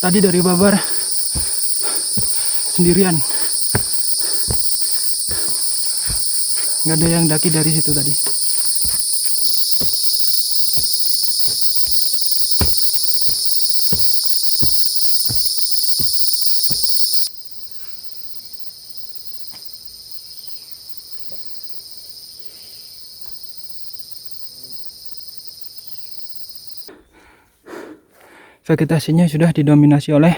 Tadi dari Babar sendirian, nggak ada yang daki dari situ tadi. Vegetasinya sudah didominasi oleh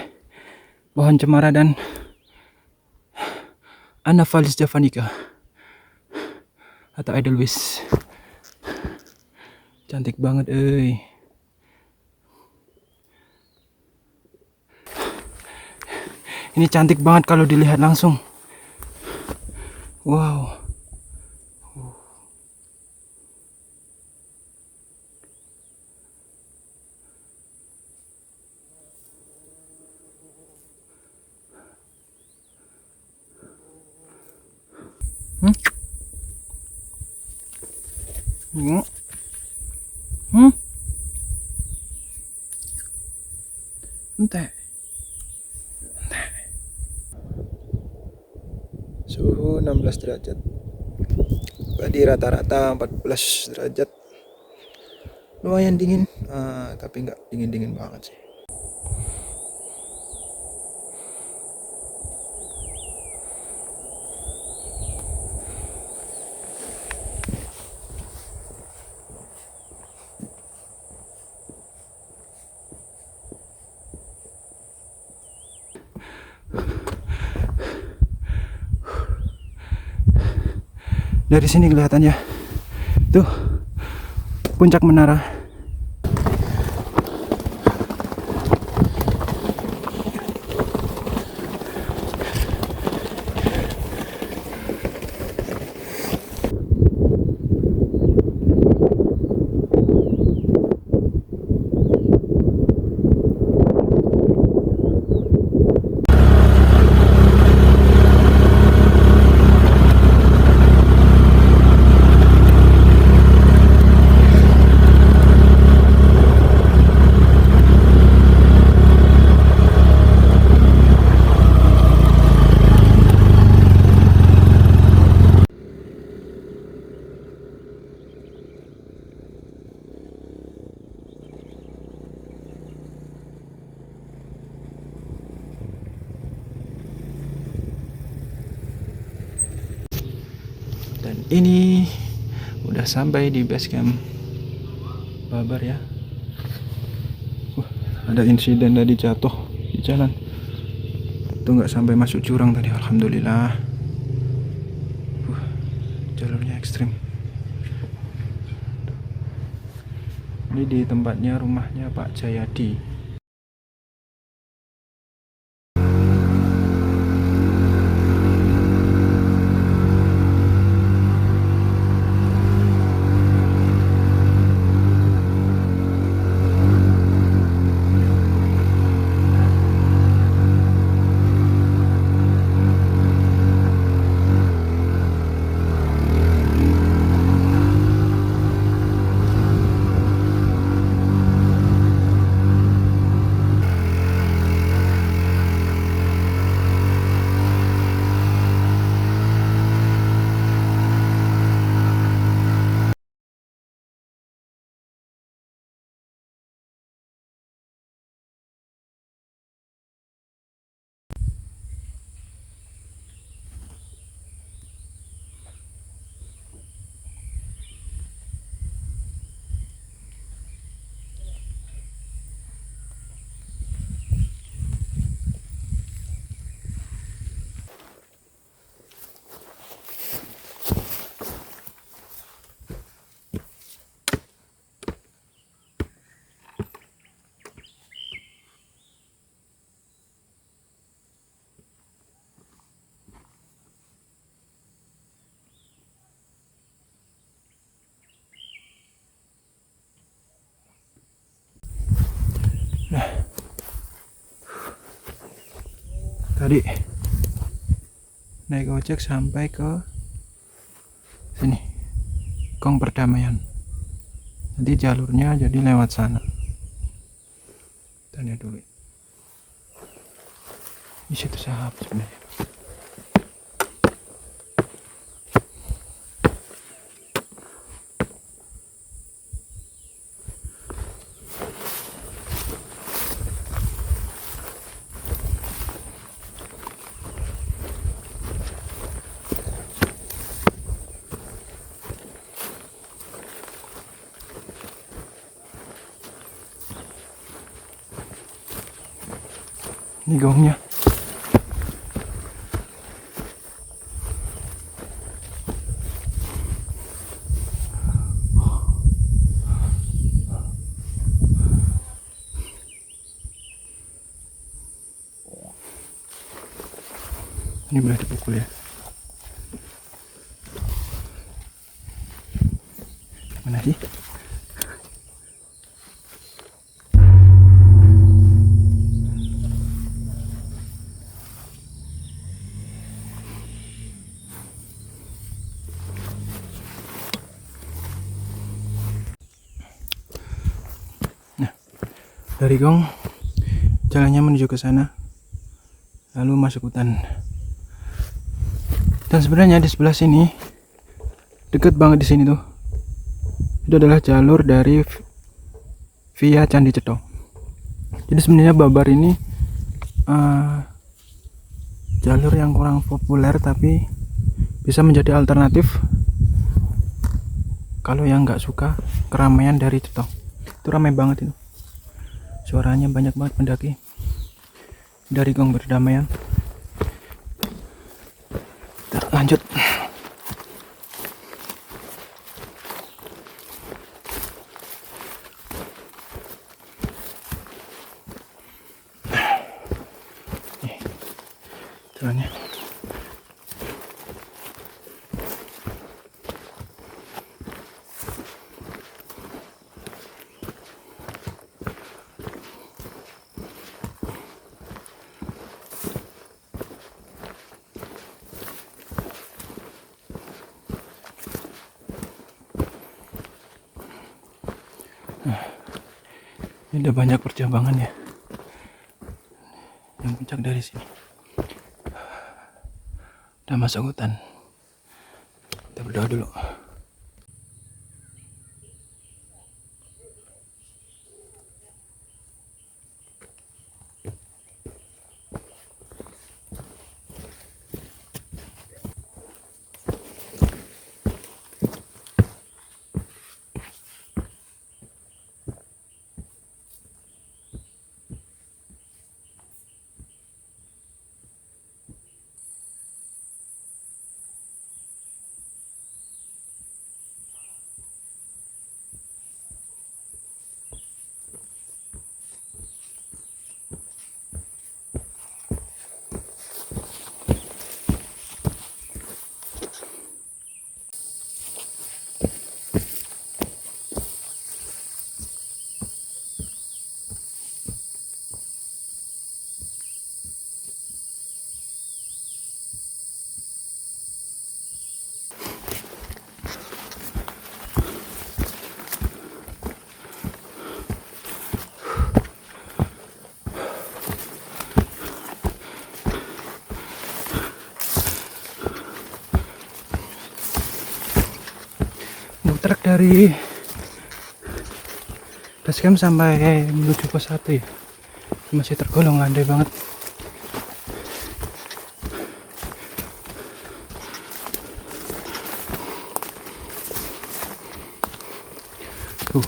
pohon cemara dan Anaphalis javanica atau Edelweiss. Cantik banget, Ini cantik banget kalau dilihat langsung. Wow. Ente. Suhu 16 derajat. Tadi rata-rata 14 derajat. Lumayan dingin, tapi nggak dingin-dingin banget sih. Dari sini kelihatannya tuh puncak menara. Dan ini udah sampai di base camp Babar ya. Ada insiden tadi jatuh di jalan. Itu nggak sampai masuk jurang tadi, alhamdulillah. Jalurnya ekstrim. Ini di tempatnya rumahnya Pak Jayadi. Nah, tadi naik ojek sampai ke sini, Kong Perdamaian. Nanti jalurnya jadi lewat sana. Tanya dulu. Di situ siapa sebenarnya? Ini gongnya. Ini boleh dipukul ya. Mana sih? Nah, dari gong jalannya menuju ke sana, lalu masuk hutan. Dan sebenarnya di sebelah sini, deket banget di sini tuh, itu adalah jalur dari via Candi Cetho. Jadi sebenarnya Babar ini jalur yang kurang populer, tapi bisa menjadi alternatif kalau yang nggak suka keramaian dari Cetho. Itu ramai banget itu, suaranya banyak banget pendaki dari gong berdamaian. Kita lanjut. Jalannya. Ini udah banyak percambangan ya. Yang puncak dari sini. Udah masuk hutan. Kita berdoa dulu. Trek dari basecamp sampai menuju pos 1 ya, masih tergolong landai banget. Tuh,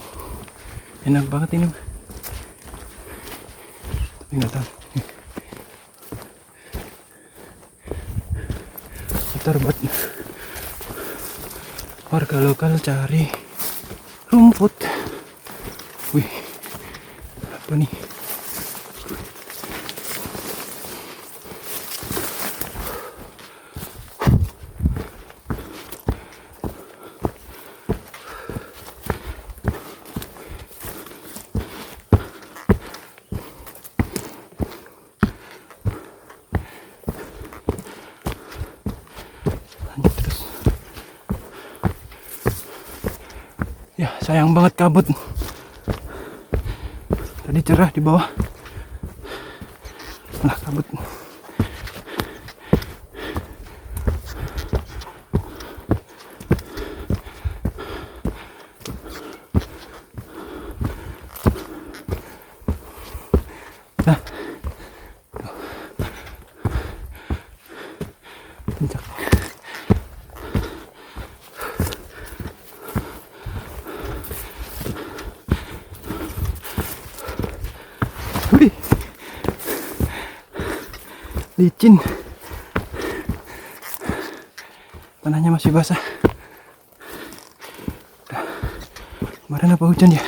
enak banget ini, tapi nggak tahu. Ntar buat warga lokal cari rumput. Wih, apa nih? Lanjut terus. Ya, sayang banget kabut. Tadi cerah di bawah. Lah kabut. Nah, puncak. Wih, licin, tanahnya masih basah. Kemarin apa hujan ya?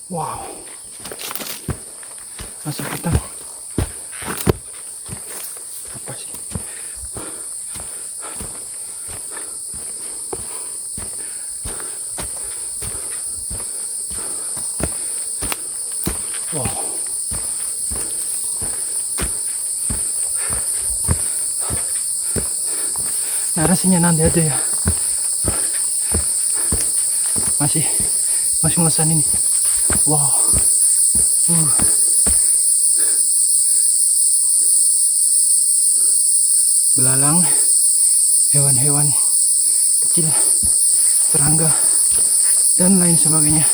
Wow, masih hitam. Apa sih? Wow. Narasinya nanti aja ya. Masih ngosan ini. Wow. Belalang, hewan-hewan kecil, serangga, dan lain sebagainya.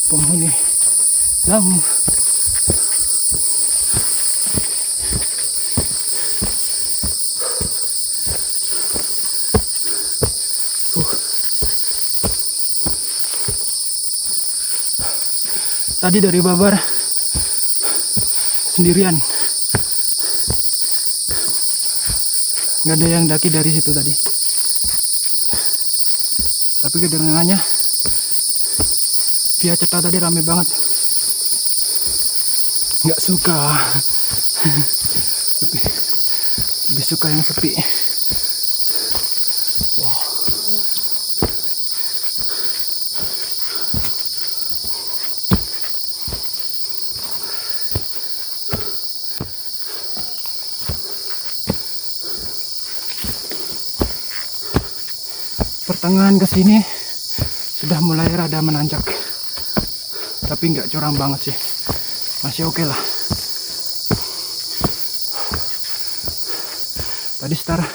Penghuni laut. Tadi dari Babar sendirian, nggak ada yang daki dari situ tadi. Tapi kedengarannya via Cetau tadi rame banget. Nggak suka, lebih suka yang sepi. Wow. Pertengahan ke sini sudah mulai rada menanjak, tapi nggak curam banget sih, masih oke lah. Tadi start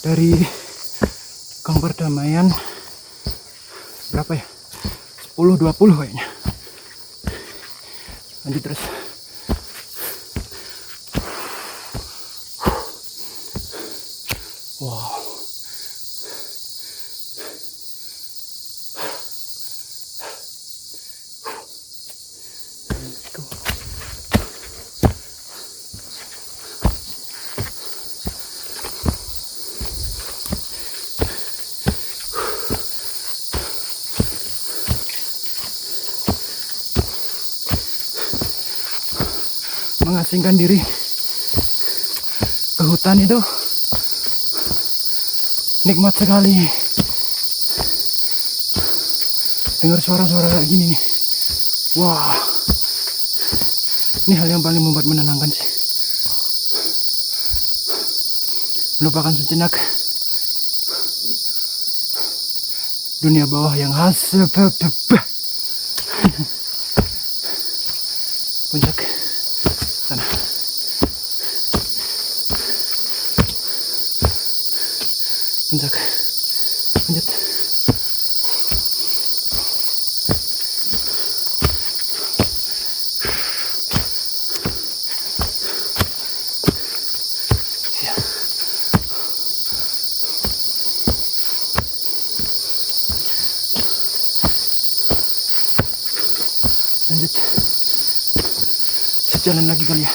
dari Gang Perdamaian berapa ya, 10-20 kayaknya, lanjut terus. Wow. Mengasingkan diri ke hutan itu nikmat sekali. Dengar suara-suara kayak gini nih, wah, ini hal yang paling membuat menenangkan sih. Melupakan sejenak dunia bawah yang puncak sana. Puncak, lanjut. Lanjut, sejalan lagi kali ya.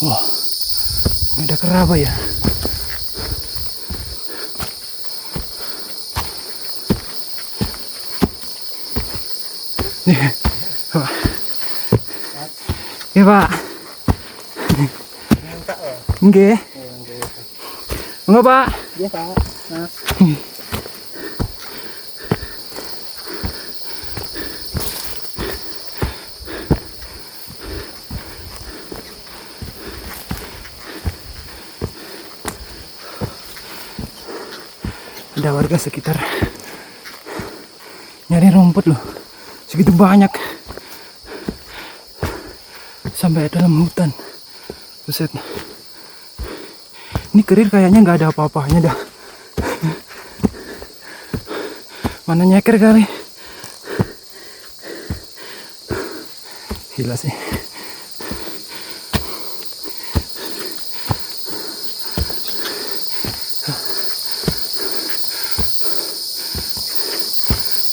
Wah, nggak ada keraba ya. Nih, Pak. Ya, Pak. Nggih. Enggak, Pak. Iya, Pak. Nah. warga sekitar nyari rumput loh, segitu banyak sampai dalam hutan. Buset, ini Kerir kayaknya nggak ada apa-apanya dah. Mana nyeker kali, gila sih.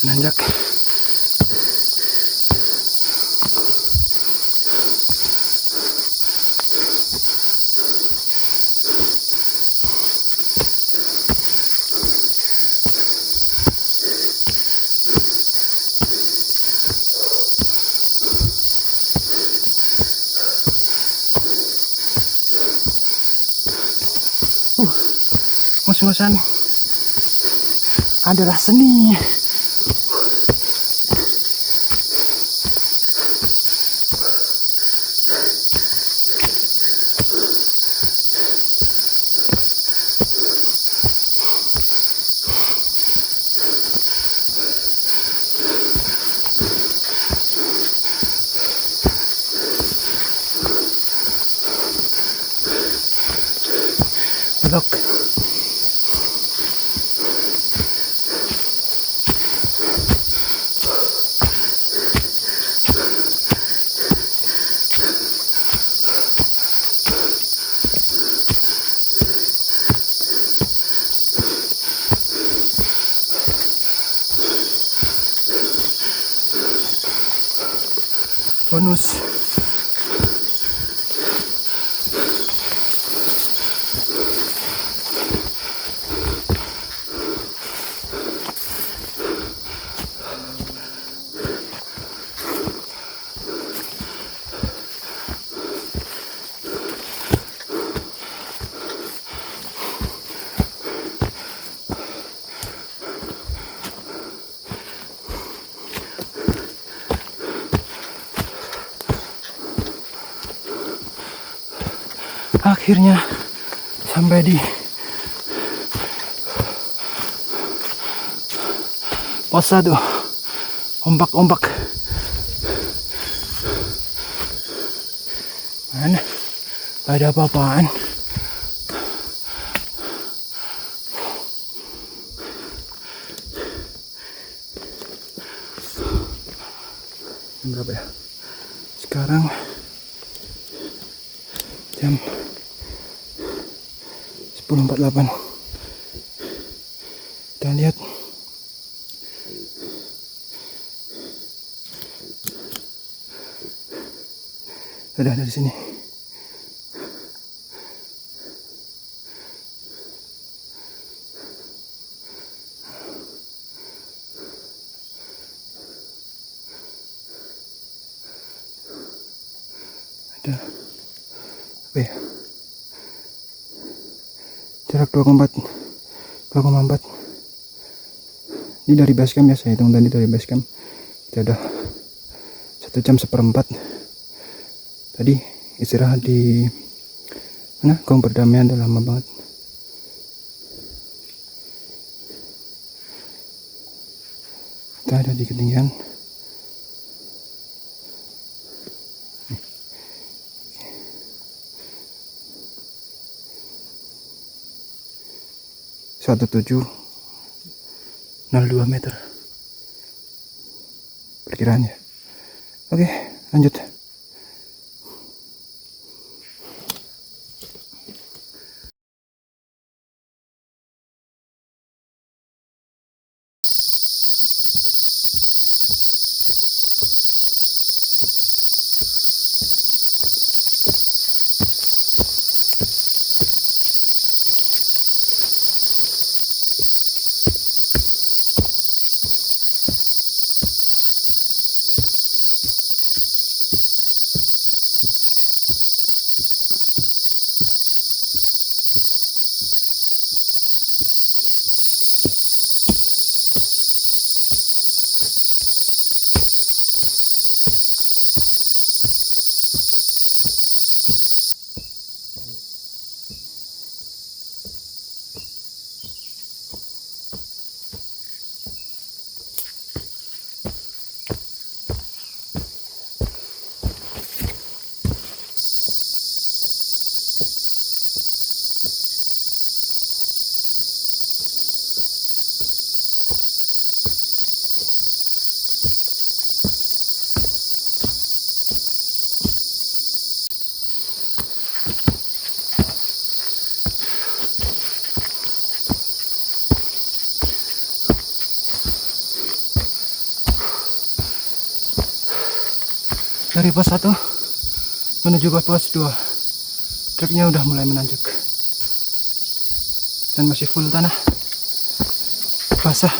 Menanjak. Ngos-ngosan adalah seni. Belok. Bonus. Akhirnya sampai di pos 1. Ombak-ombak. Mana? Gak ada apa-apaan. Berapa ya? Sekarang jam 10.48. Kita lihat udah ada di sini. Ada apa ya? Jarak 2,4. Ini dari base camp ya, saya hitung tadi dari base camp. Kita udah 1 jam 1/4. Tadi istirahat di mana? Gong Perdamaian, udah lama banget. Kita ada di ketinggian 1702 meter perkiraannya. Oke, lanjut. Dari pos 1 menuju ke pos 2, truknya udah mulai menanjak dan masih full tanah basah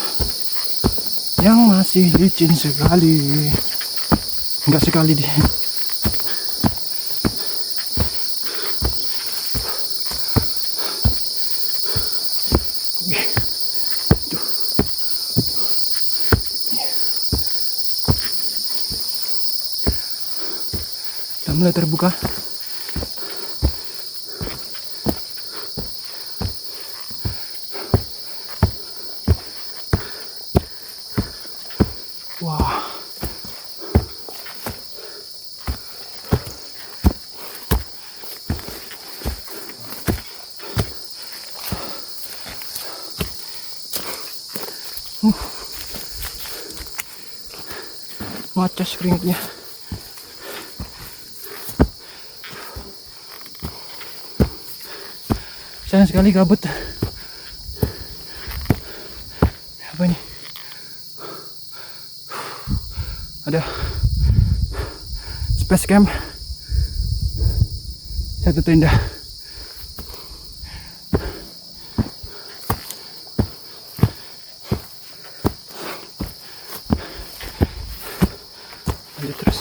yang masih licin sekali. Enggak sekali di udah mulai terbuka. Wah, ngocos keringetnya. Sayang sekali kabut. Apa ini? Ada space camp, satu tenda. Lanjut terus.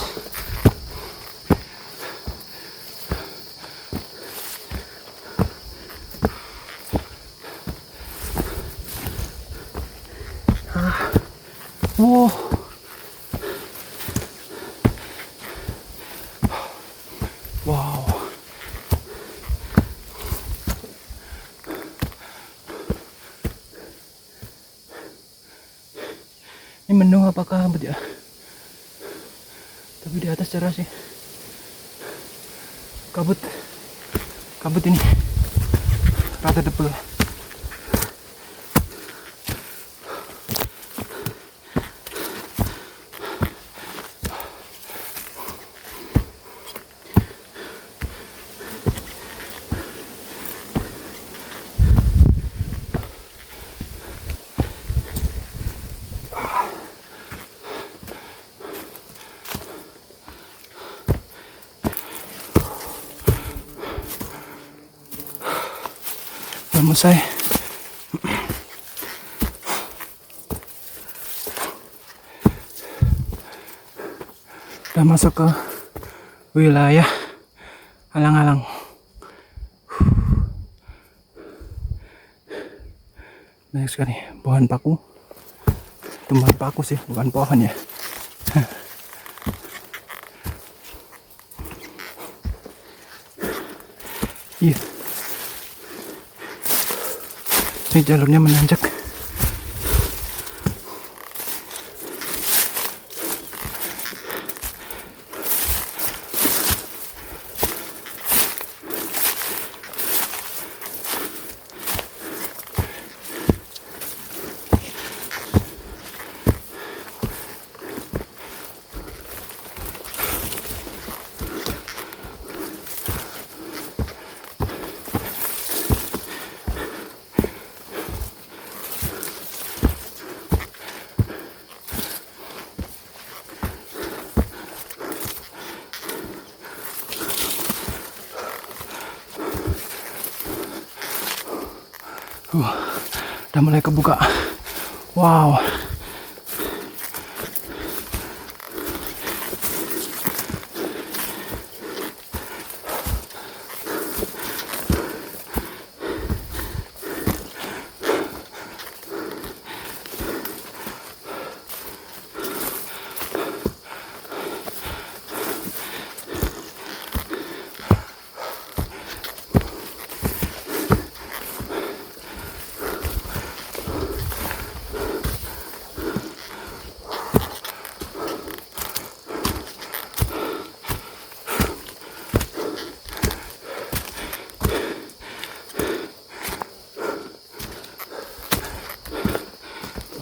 Wow. Wow. Ini mendung apakah kabut ya? Tapi di atas cerah sih. Kabut. Kabut ini rada tebel. Udah selesai. Udah masuk ke wilayah alang-alang. Banyak sekali pohon paku. Tumbuhan paku sih, bukan pohon ya. Iya. Ini jalurnya menanjak. Udah mulai kebuka. Wow.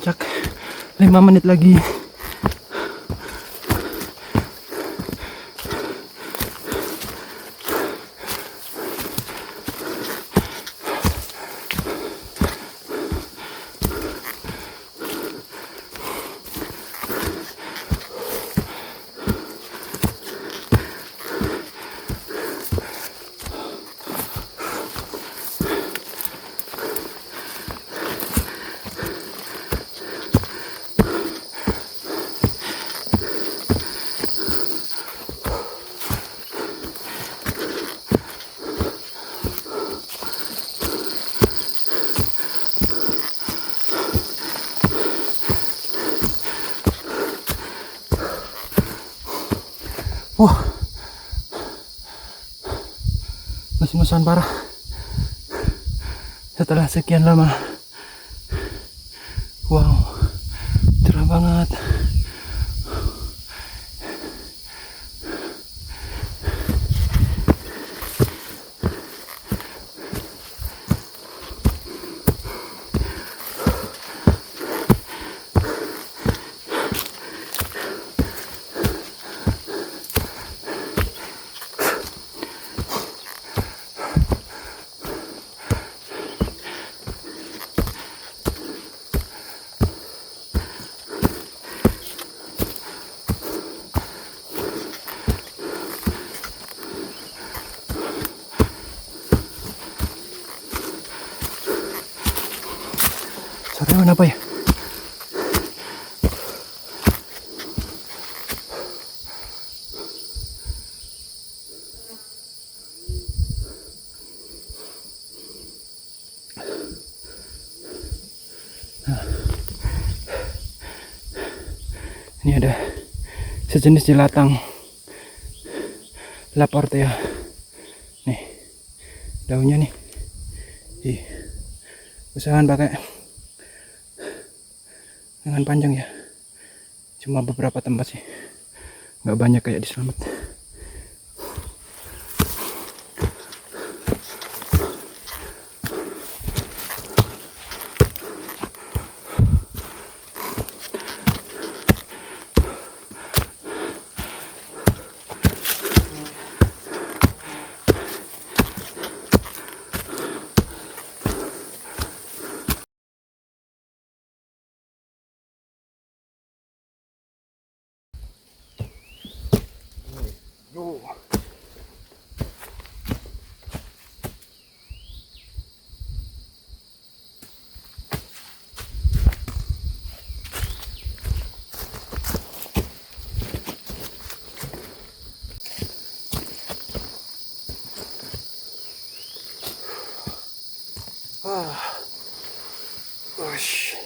Cak 5 menit lagi. Wah, ngus-ngusan parah. Setelah sekian lama. Wow, cerah banget. Sariawan apa ya? Ini ada sejenis jelatang Laportea. Nih, daunnya nih. Ih, usahakan pakai dengan panjang ya. Cuma beberapa tempat sih, nggak banyak kayak di Slamet. Yo. Ush.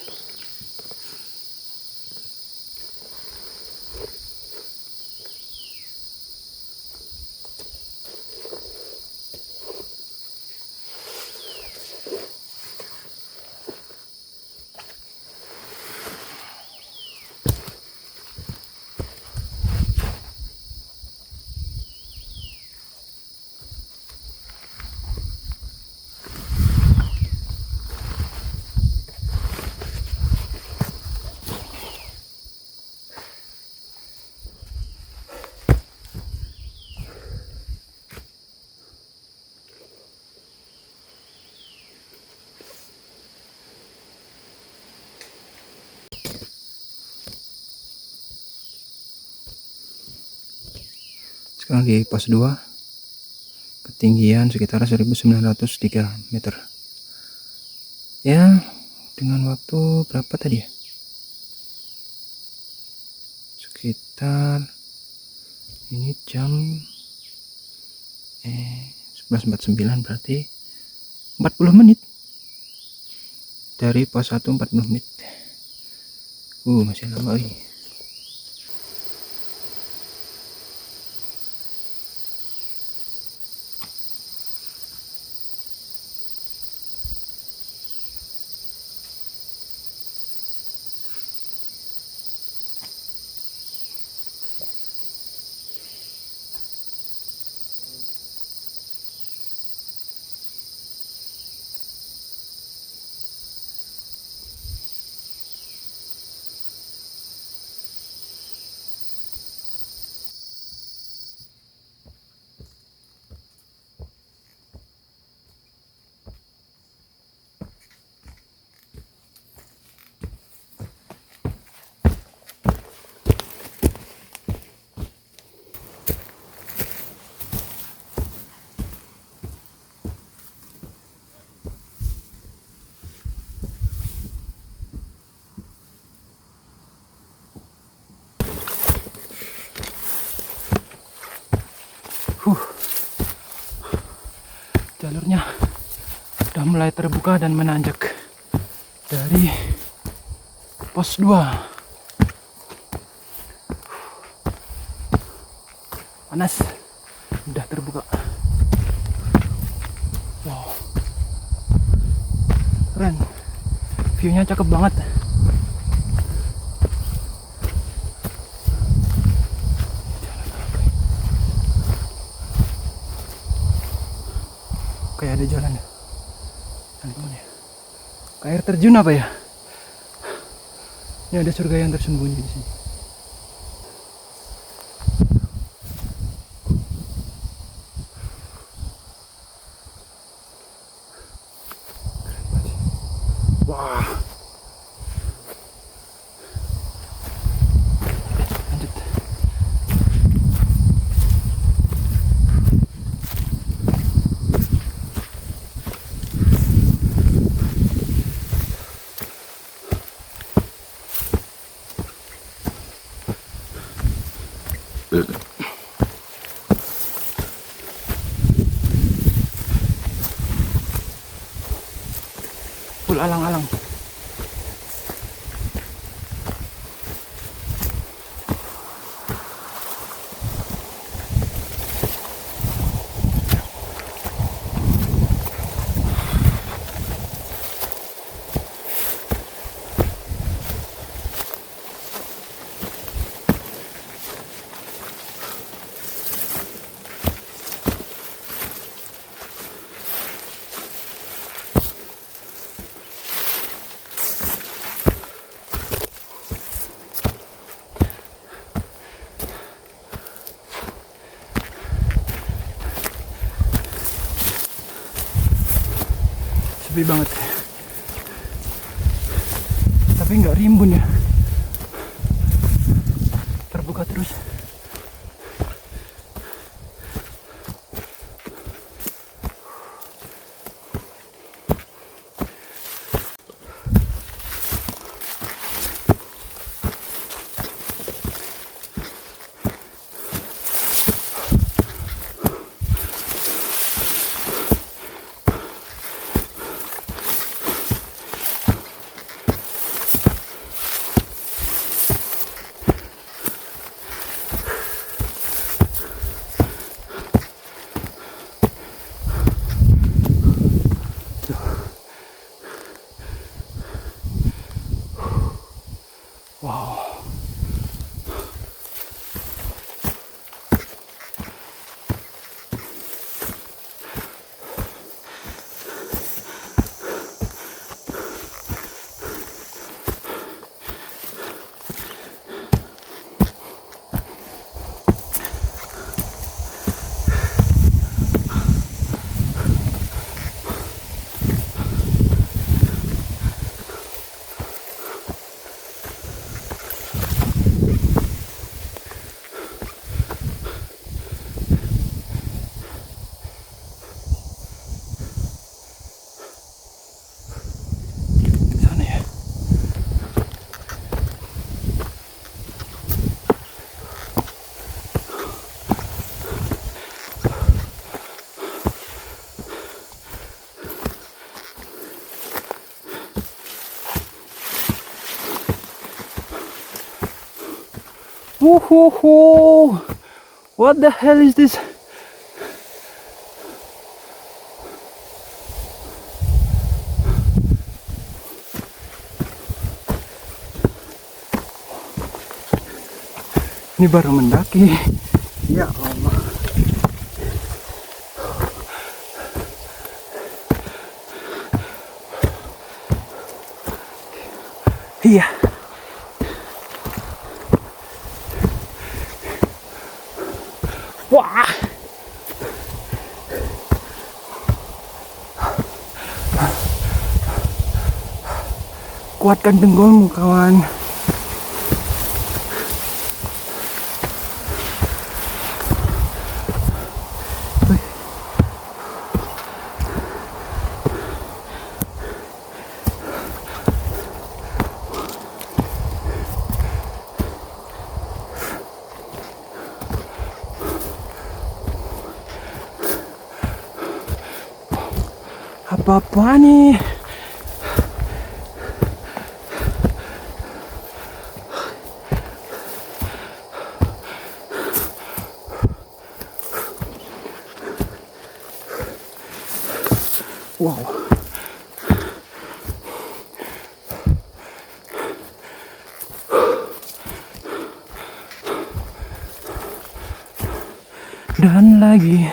Sekarang di pos 2, ketinggian sekitar 1903 meter ya, dengan waktu berapa tadi ya, sekitar ini jam 11.49, berarti 40 menit dari pos 1. 40 menit masih lama ini. Jalurnya udah mulai terbuka dan menanjak dari pos 2. panas, udah terbuka. Wow, keren, viewnya cakep banget. Kayak ada jalan ya, jalan mana ya? Kayak air terjun apa ya? Ini ada surga yang tersembunyi di sini. Wah. Lanjut. Full alang-alang. Sepi banget, tapi nggak rimbun ya, terbuka terus. Wow. Sana ya. Woohoo! What the hell is this? Ini baru mendaki. Ya Allah. Iya. Wah. Kuatkan tenggolmu, kawan. Apa-apa nih? Wow. Dan lagi.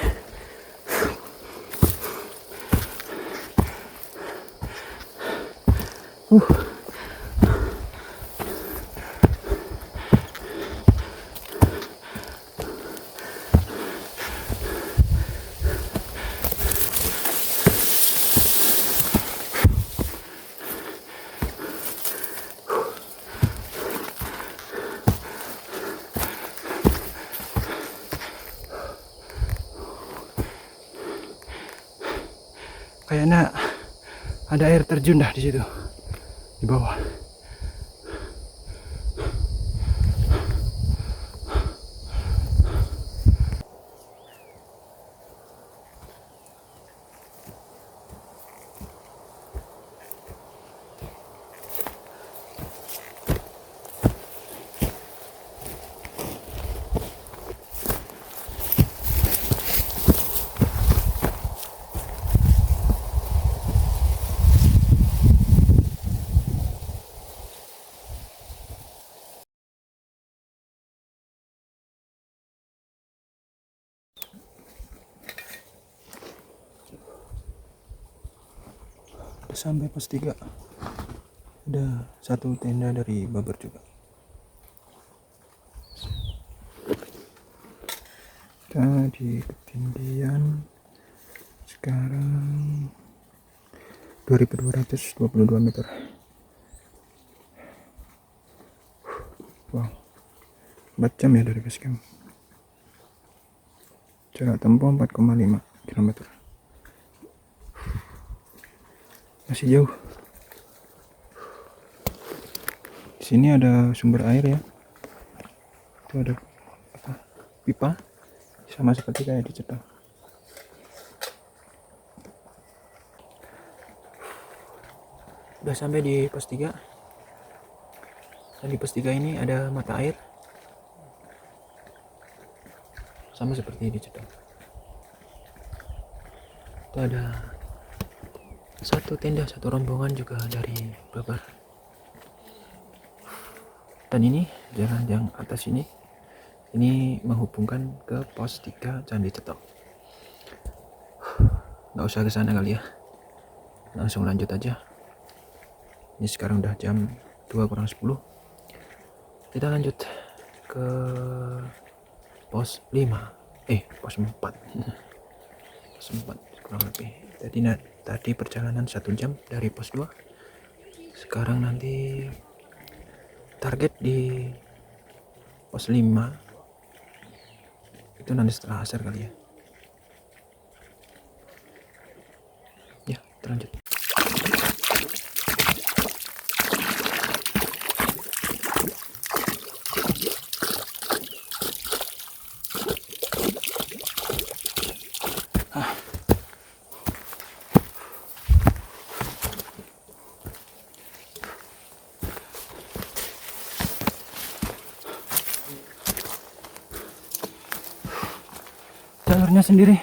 Kayaknya ada air terjun dah di situ, di bawah. Sampai pos 3 ada satu tenda dari Babar juga. Tadi ketinggian sekarang 2222 meter. Wow, 4 jam ya dari base camp. Jarak tempuh 4,5 km. Masih jauh. Di sini ada sumber air ya. Itu ada apa? Pipa, sama seperti kayak di Cetang. Udah sampai di pos 3. Dan di pos 3 ini ada mata air. Sama seperti di Cetang. Itu ada satu tenda, satu rombongan juga dari Babar. Dan ini jalan yang atas ini menghubungkan ke pos 3 Candi Cetok. Nggak usah ke sana kali ya, langsung lanjut aja. Ini sekarang udah jam 2:10. Kita lanjut ke pos 5, pos 4. Pos 4 kurang lebih. Jadi tadi perjalanan 1 jam dari pos 2. Sekarang nanti target di pos 5 itu nanti setelah asar kali ya. Ya, terlanjut. Jalurnya sendiri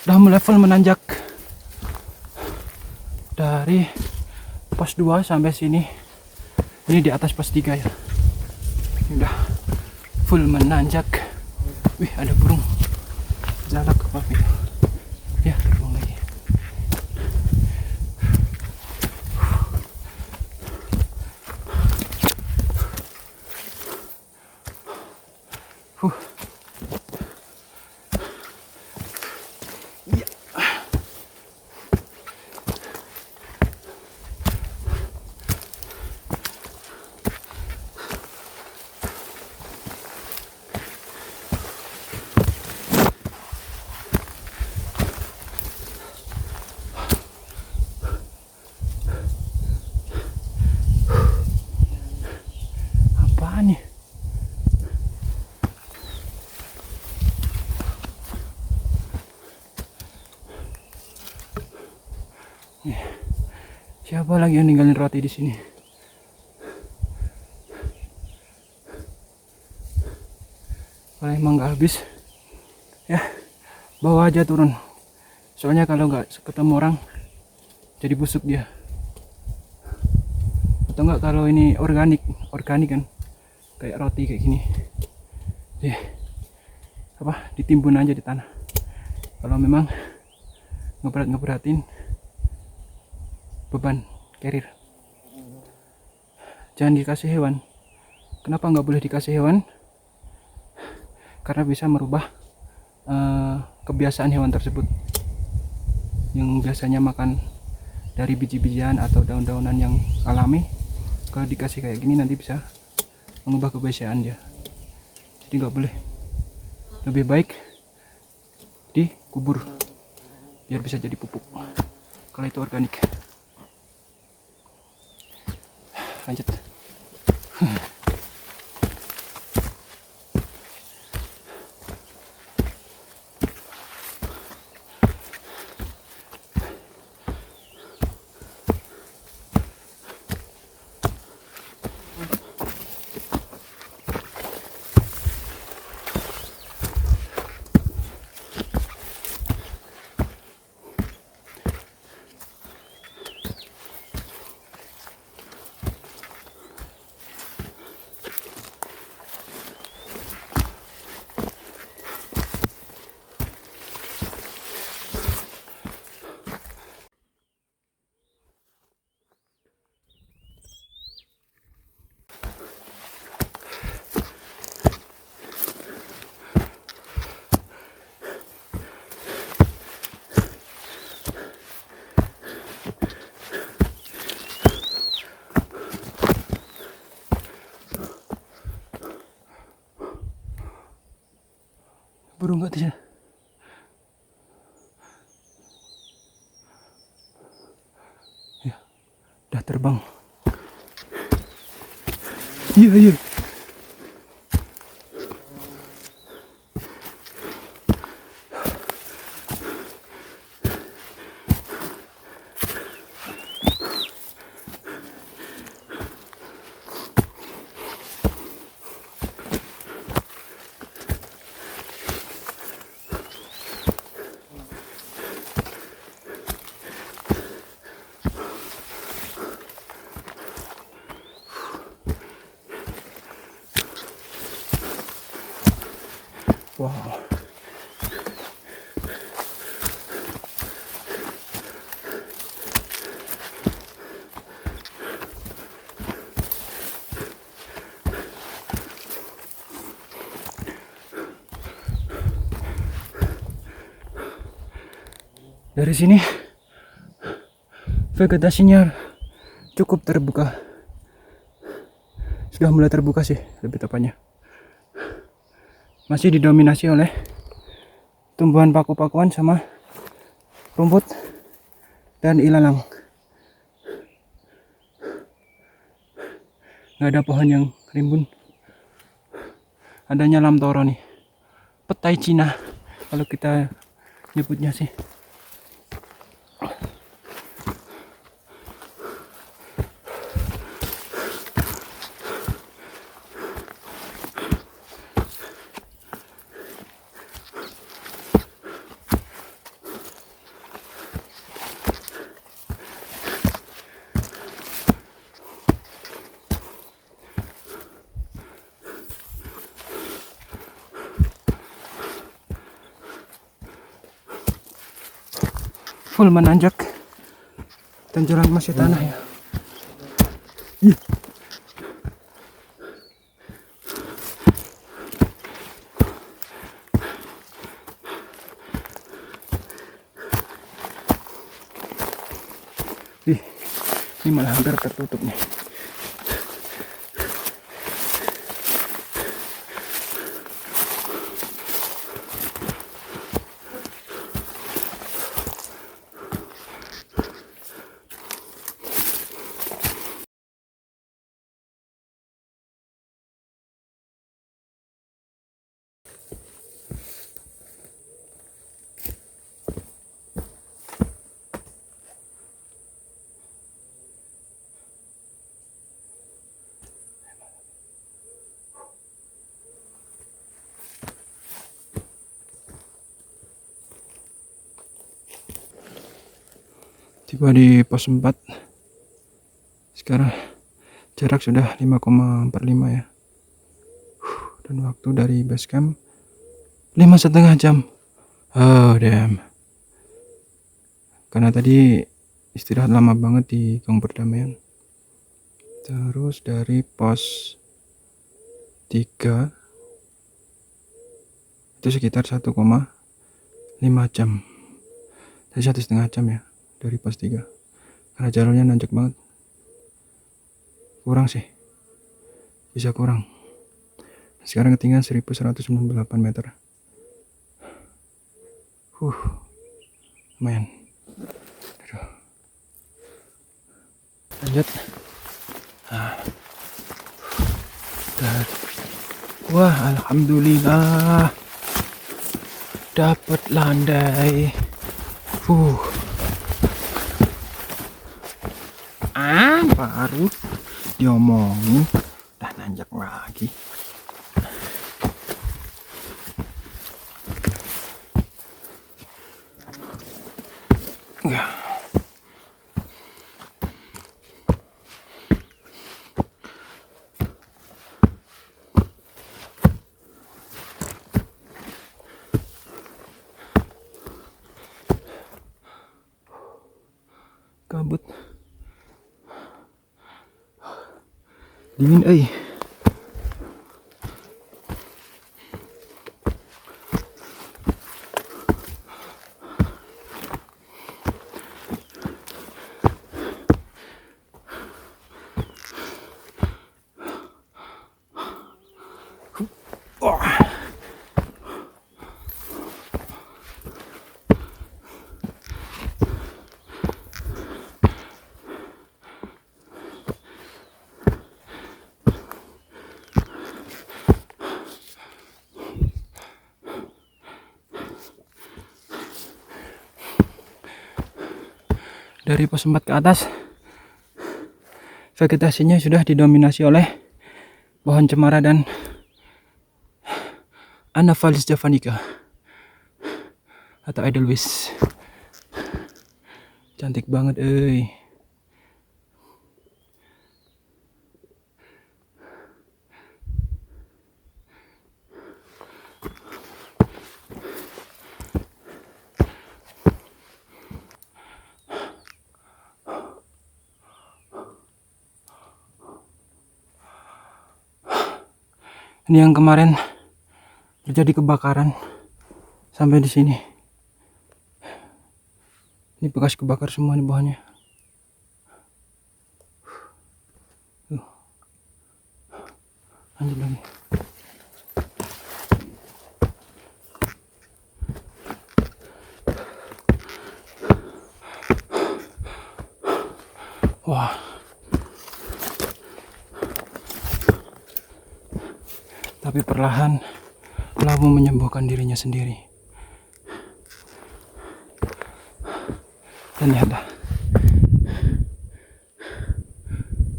udah level menanjak dari pos 2 sampai sini. Ini di atas pos 3 ya. Ini udah full menanjak. Wih, ada burung jalak apa itu ya, burung lagi. Apaan nih? Siapa lagi yang ninggalin roti di sini? Kalau emang nggak habis, ya bawa aja turun. Soalnya kalau nggak ketemu orang jadi busuk dia. Atau enggak kalau ini organik kan kayak roti kayak gini, ditimbun aja di tanah. Kalau memang ngeberatin beban carrier, jangan dikasih hewan. Kenapa nggak boleh dikasih hewan? Karena bisa merubah kebiasaan hewan tersebut yang biasanya makan dari biji-bijian atau daun-daunan yang alami. Kalau dikasih kayak gini nanti bisa mengubah kebiasaan dia. Jadi nggak boleh. Lebih baik dikubur biar bisa jadi pupuk kalau itu organik. Lanjut. Burung nggak sih? Ya, udah terbang. Iya. Wow. Dari sini vegetasinya cukup terbuka. Sudah mulai terbuka sih lebih tepatnya. Masih didominasi oleh tumbuhan paku-pakuan sama rumput dan ilalang. Nggak ada pohon yang rimbun. Adanya lamtoro nih, petai Cina kalau kita nyebutnya sih. Full menanjak dan jalan masih tanah ya. Ih. Ini malah hampir tertutup nih. Tiba di pos 4. Sekarang jarak sudah 5,45 ya. Dan waktu dari base camp 5,5 jam. Oh damn. Karena tadi istirahat lama banget di Gang Perdamaian. Terus dari pos 3 itu sekitar 1,5 jam. Jadi 1,5 jam ya dari pos 3. Karena jalurnya nanjak banget. Kurang sih. Bisa kurang. Sekarang ketinggian 1198 meter. Lumayan. Aduh. Lanjut. Wah, alhamdulillah dapat landai. Baru diomongin udah nanjak lagi. Kabut dingin Dari pos 4 ke atas vegetasinya sudah didominasi oleh pohon cemara dan Anaphalis javanica atau Edelweiss. Cantik banget Ini yang kemarin terjadi kebakaran sampai di sini. Ini bekas kebakar semua nih bahannya. Lanjut lagi. Wah. Tapi perlahan labu menyembuhkan dirinya sendiri. Dan nyata.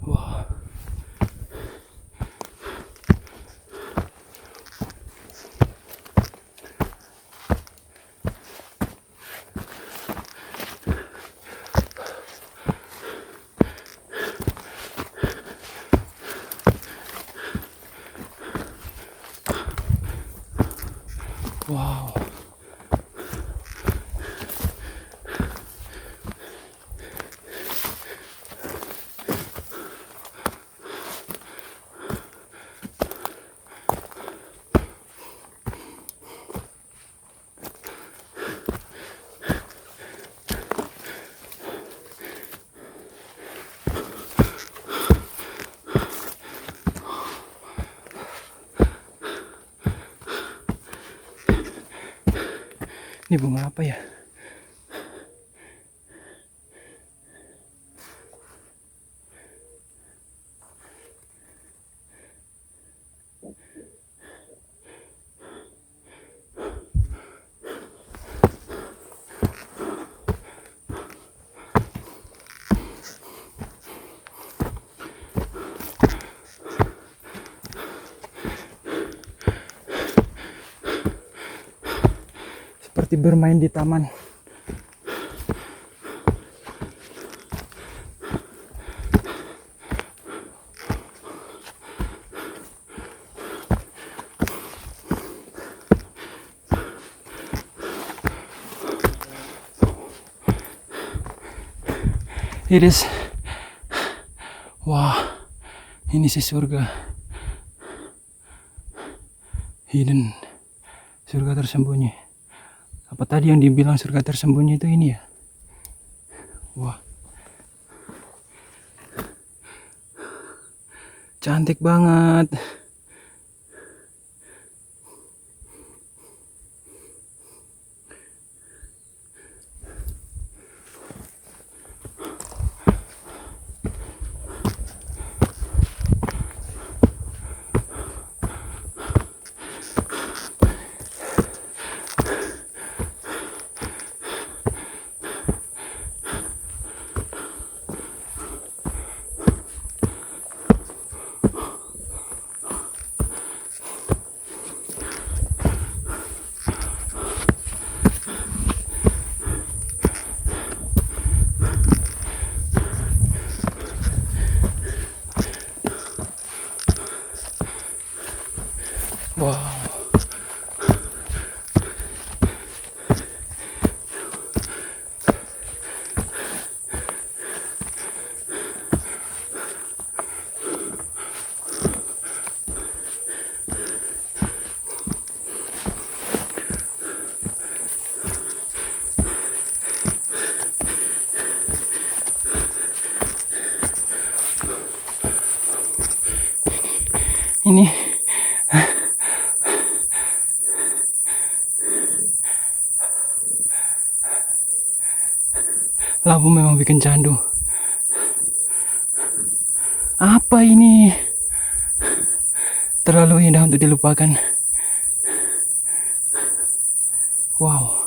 Wah. Wow. Ini bunga apa ya? Seperti bermain di taman. It is. Wah, ini sih surga. Hidden. Surga tersembunyi. Apa tadi yang dibilang surga tersembunyi itu ini ya? Wah. Cantik banget. Wow. Ini Labu memang bikin candu. Apa ini? Terlalu indah untuk dilupakan. Wow.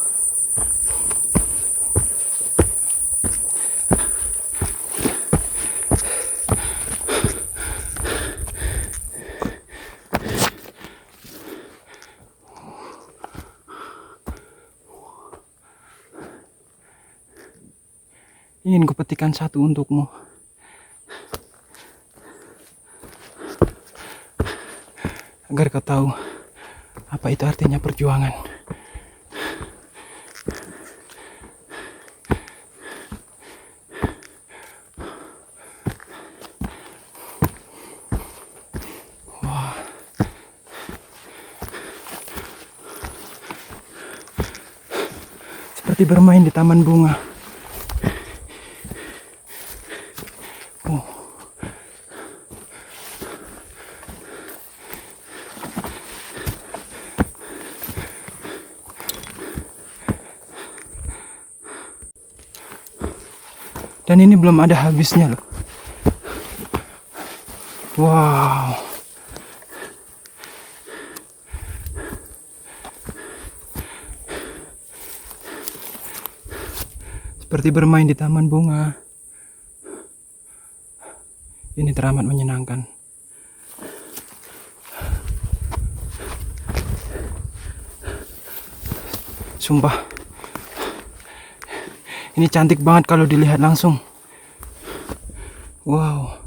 Ingin kupetikan satu untukmu. Agar kau tahu apa itu artinya perjuangan. Wah. Seperti bermain di taman bunga. Dan ini belum ada habisnya loh. Wow. Seperti bermain di taman bunga. Ini teramat menyenangkan. Sumpah. Ini cantik banget kalau dilihat langsung. Wow.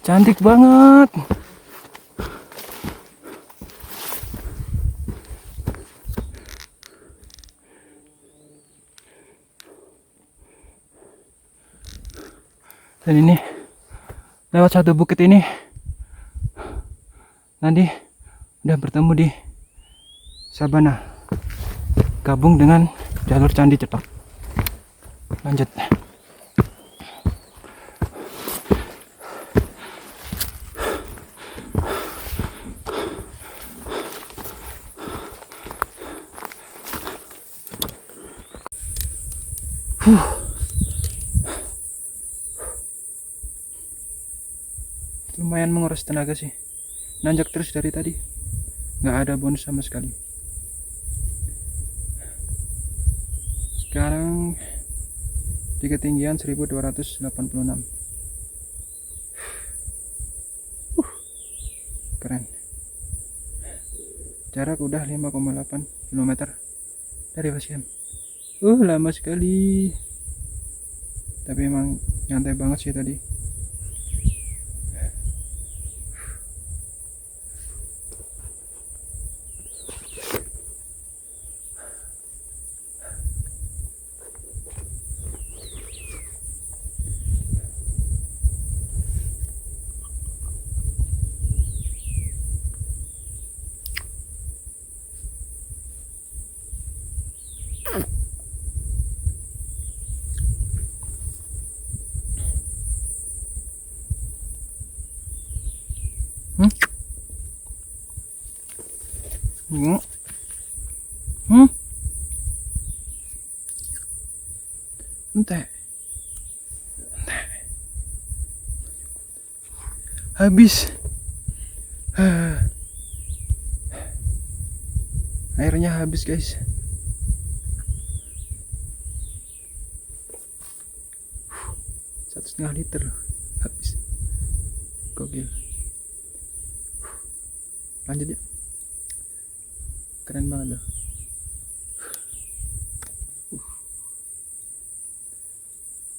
Cantik banget. Dan ini lewat satu bukit ini nanti udah bertemu di Sabana, gabung dengan jalur Candi Cetok. Lanjut. Lumayan menguras tenaga sih. Nanjak terus dari tadi. Nggak ada bonus sama sekali. sekarang di ketinggian 1286. Keren. Jarak udah 5,8 km dari base camp. Lama sekali. Tapi emang nyantai banget sih tadi. Hmm? Hmm? Ente. Habis. Airnya habis, guys. Satu setengah liter loh. Habis. Gokil. Lanjut ya. Keren banget loh.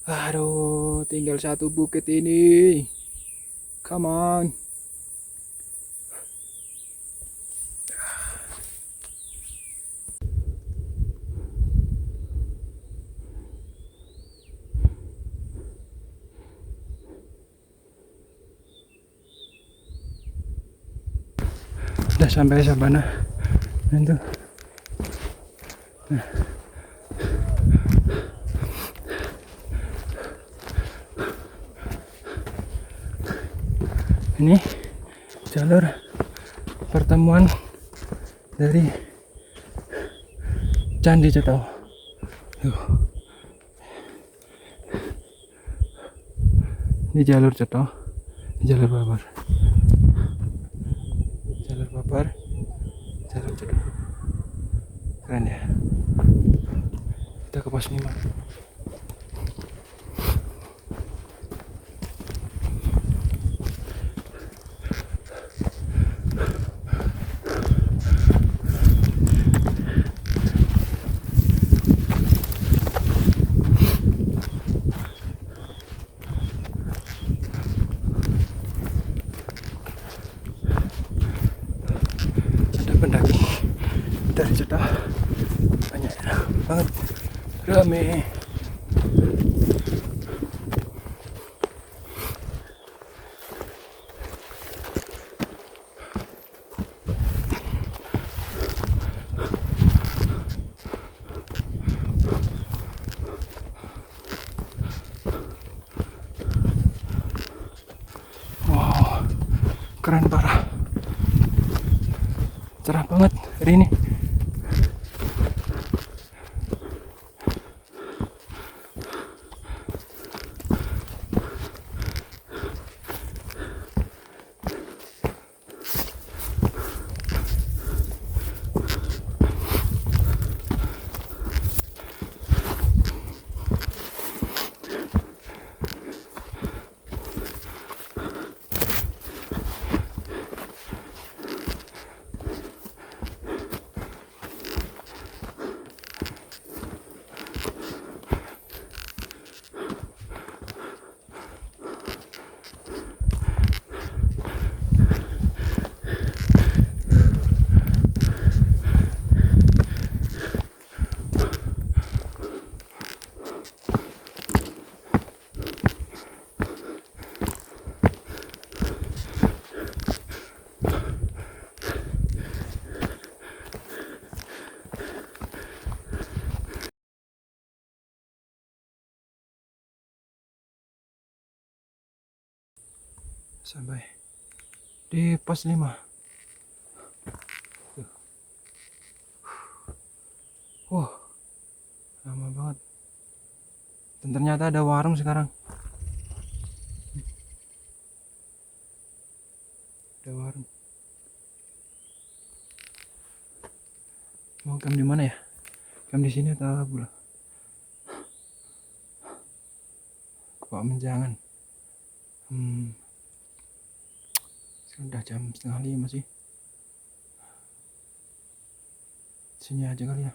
Aduh, tinggal satu bukit ini. Come on. Udah sampai sabana. Itu. Nah. Ini jalur pertemuan dari Candi Cetau. Ini jalur Cetau, ini jalur Babar. Jalur Babar, jalur Cetau. Keren ya. Kita ke pos 5. Pendaki dari Cetau banyak banget, rame. Wow, keren parah, cerah banget hari ini. Sampai di pos 5. Wah, lama banget. Dan ternyata ada warung sekarang. Ada warung. Mau camp di mana ya? Camp di sini atau pulang? Pak Menjangan. Sudah jam 4:30 sih. Sini aja kali ya.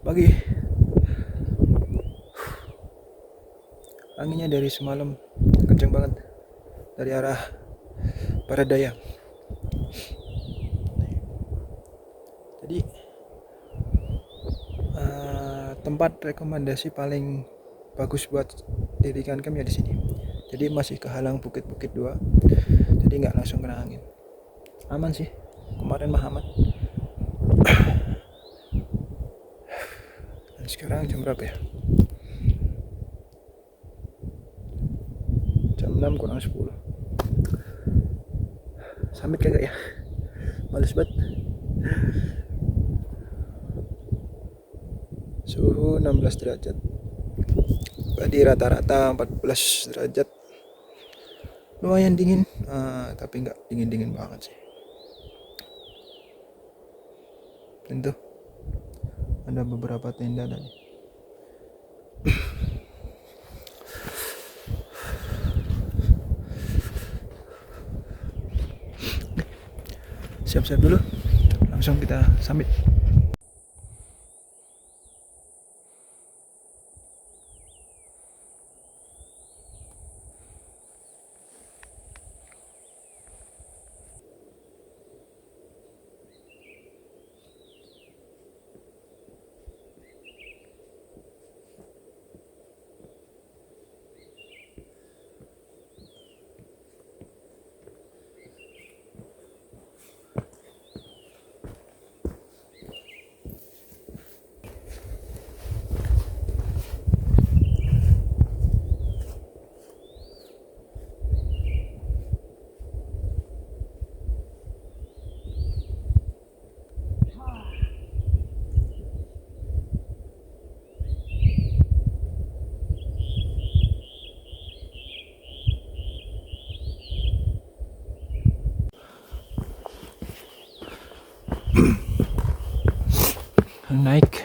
Pagi. Anginnya dari semalam kencang banget dari arah Paradaya. Jadi tempat rekomendasi paling bagus buat dirikan kami ya di sini. Jadi masih kehalang bukit-bukit dua, jadi nggak langsung kena angin. Aman sih. Kemarin mah aman. Dan sekarang jam berapa ya? Jam 6 kurang 10. Summit kagak ya? Males banget. Suhu 16 derajat. Tadi rata-rata 14 derajat. Lumayan dingin, tapi nggak dingin-dingin banget sih. Dan tuh ada beberapa tenda tadi. Siap-siap dulu, langsung kita summit. naik.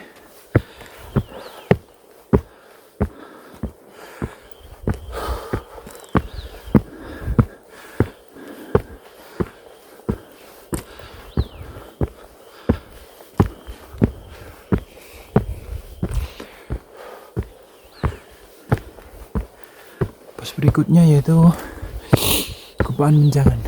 Pos berikutnya yaitu Kupaan Menjangan.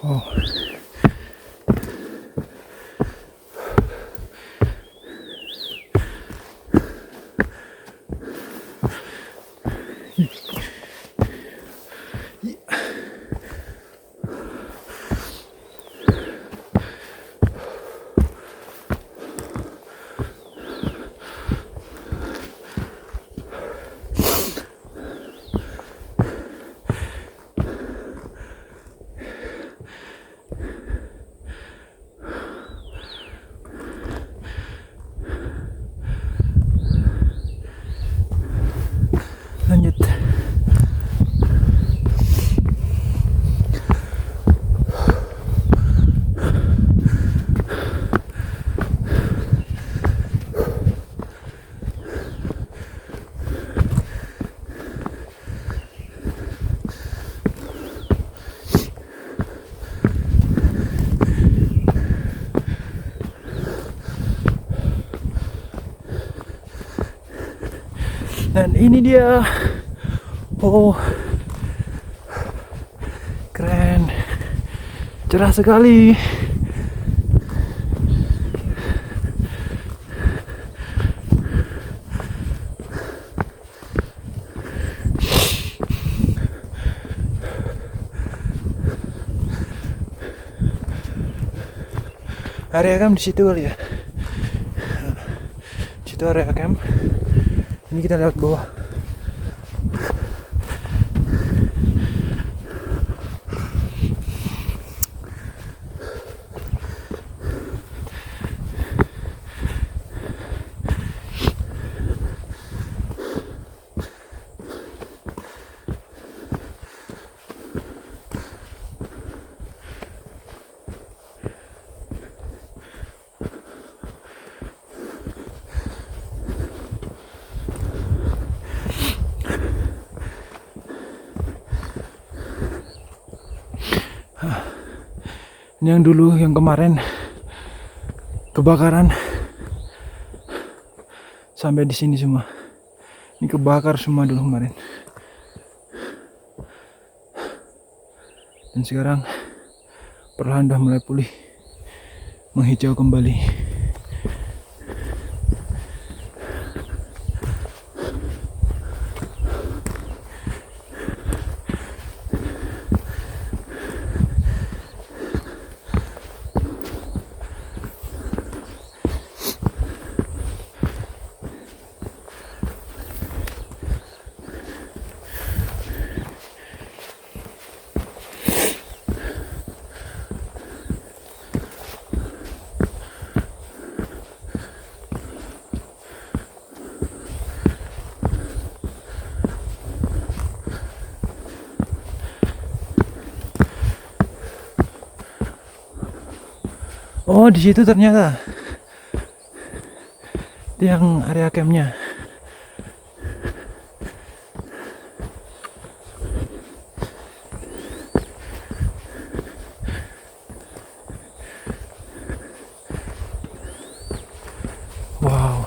Oh. Lanjut. Dan ini dia. Oh, keren, cerah sekali. Area camp di situ kali ya. Di situ area camp. Ini kita lewat bawah. Ini yang dulu, yang kemarin kebakaran sampai di sini semua. Ini kebakar semua dulu kemarin. Dan sekarang perlahan udah mulai pulih, menghijau kembali. Oh, di situ ternyata yang area campnya. Wow.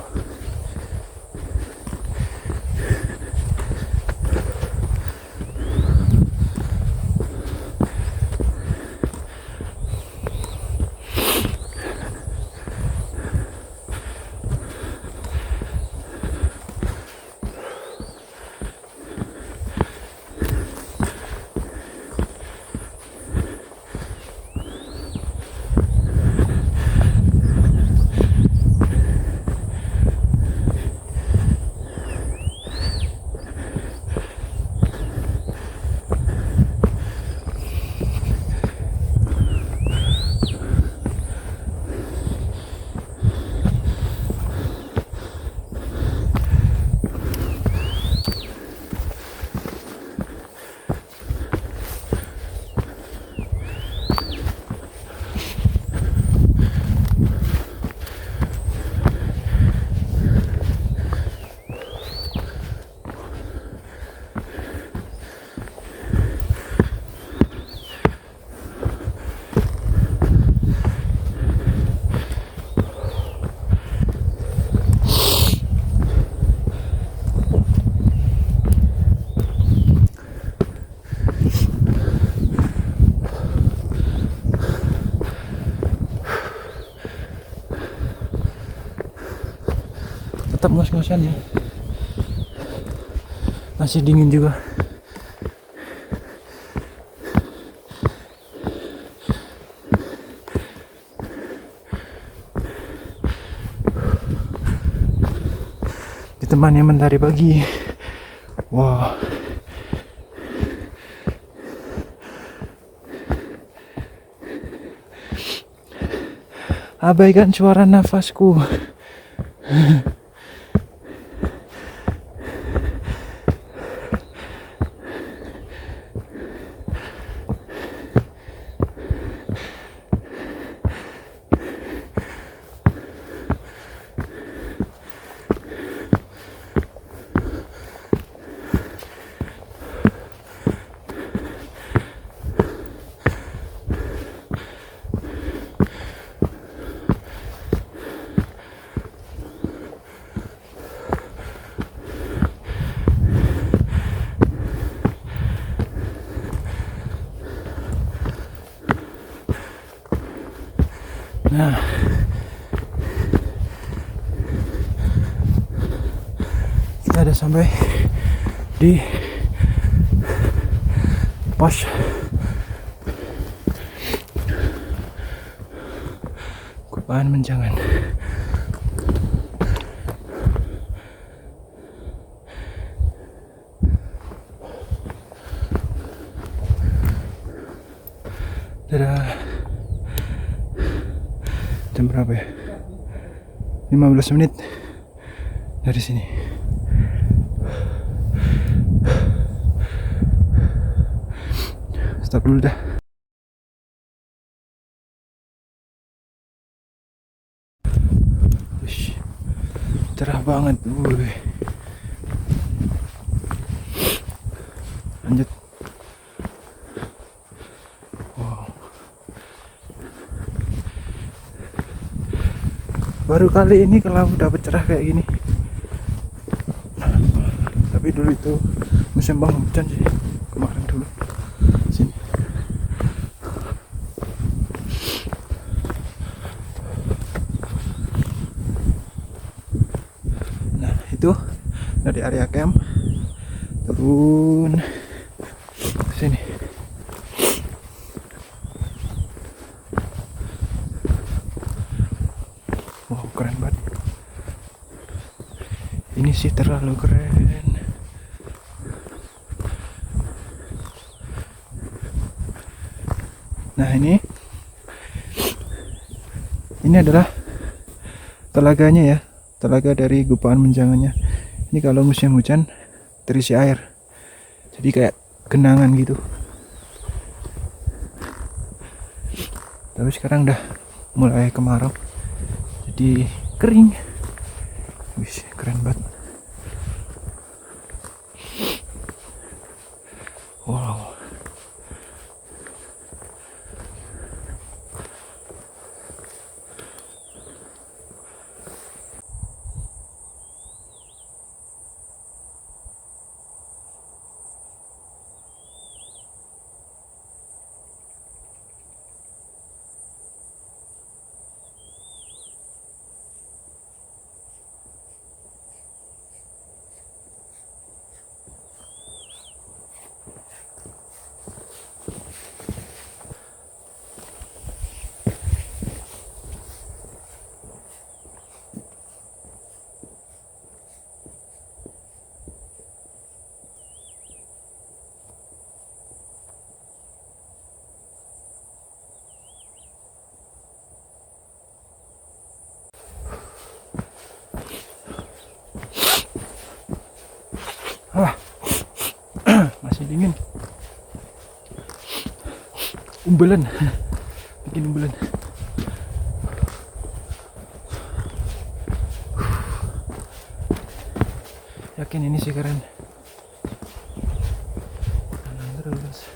tetap ngos-ngosan ya, masih dingin juga. Ditemani mentari pagi. Wow. Abaikan suara nafasku. Nah, kita udah sampai di pos Gupaan Menjangan. Dadah. Jam berapa ya? 15 menit dari sini. Stop dulu dah. Cerah banget. Lanjut. Wow. Baru kali ini kalau dapat cerah kayak gini. Tapi dulu itu musim penghujan sih, kemarin dulu sini. Nah itu dari area camp turun ke sini. Wow, keren banget. Ini sih terlalu keren. Nah ini adalah telaganya ya, telaga dari Gupaan Menjangannya. Ini kalau musim hujan terisi air, jadi kayak genangan gitu. Tapi sekarang udah mulai kemarau, jadi kering. Wih, keren banget. Wow. Masih dingin. Umbelan. Bikin umbelan. Yakin ini sih keren. Terus.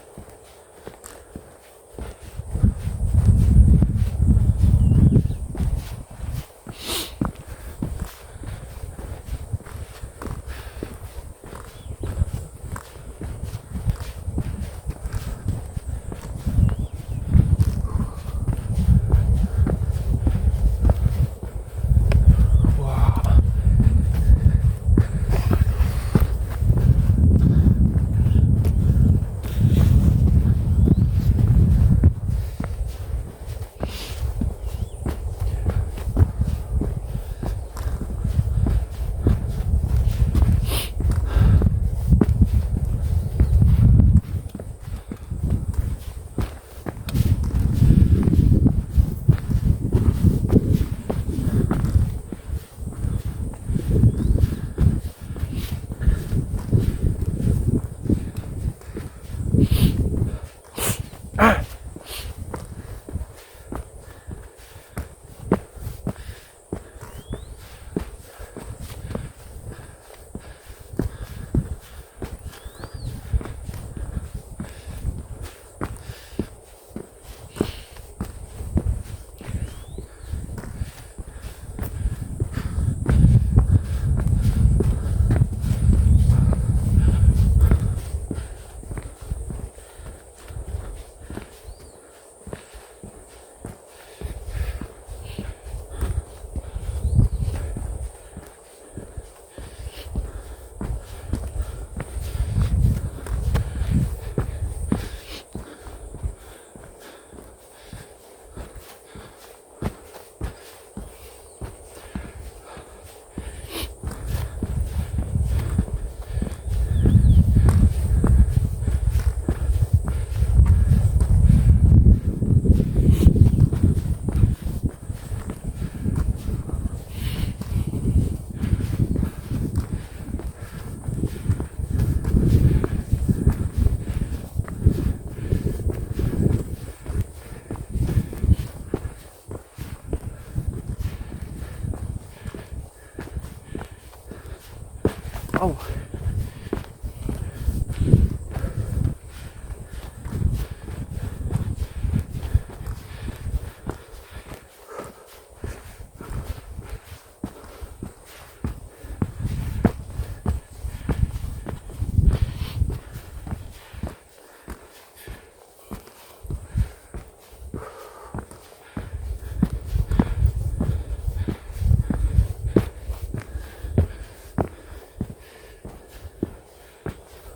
Wow.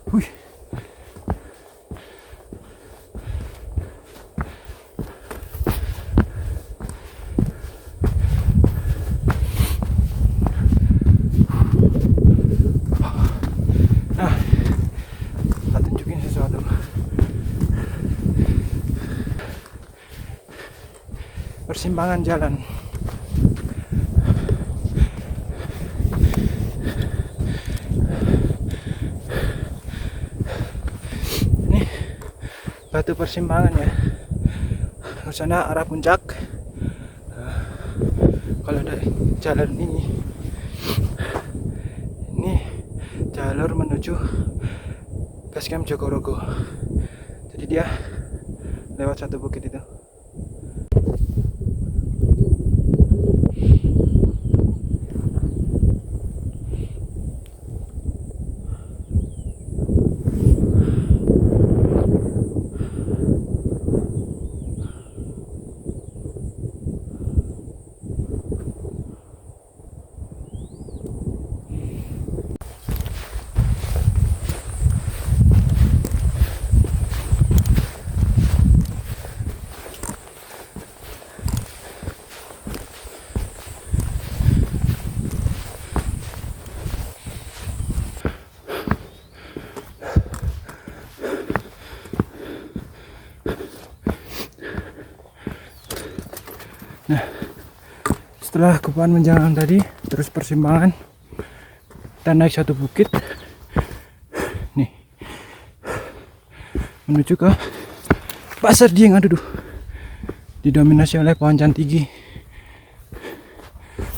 Wih. Nah, tak tunjukin sesuatu. Persimpangan jalan. Ini batu persimpangan ya. Ke sana arah puncak. Kalau dari jalan ini jalur menuju Basecamp Jogorogo. Jadi dia lewat satu bukit itu. Nah, setelah Gupahan Menjangan tadi, terus persimpangan, kita naik satu bukit, nih, menuju ke Pasar Dieng. Aduh, didominasi oleh pohon cantigi,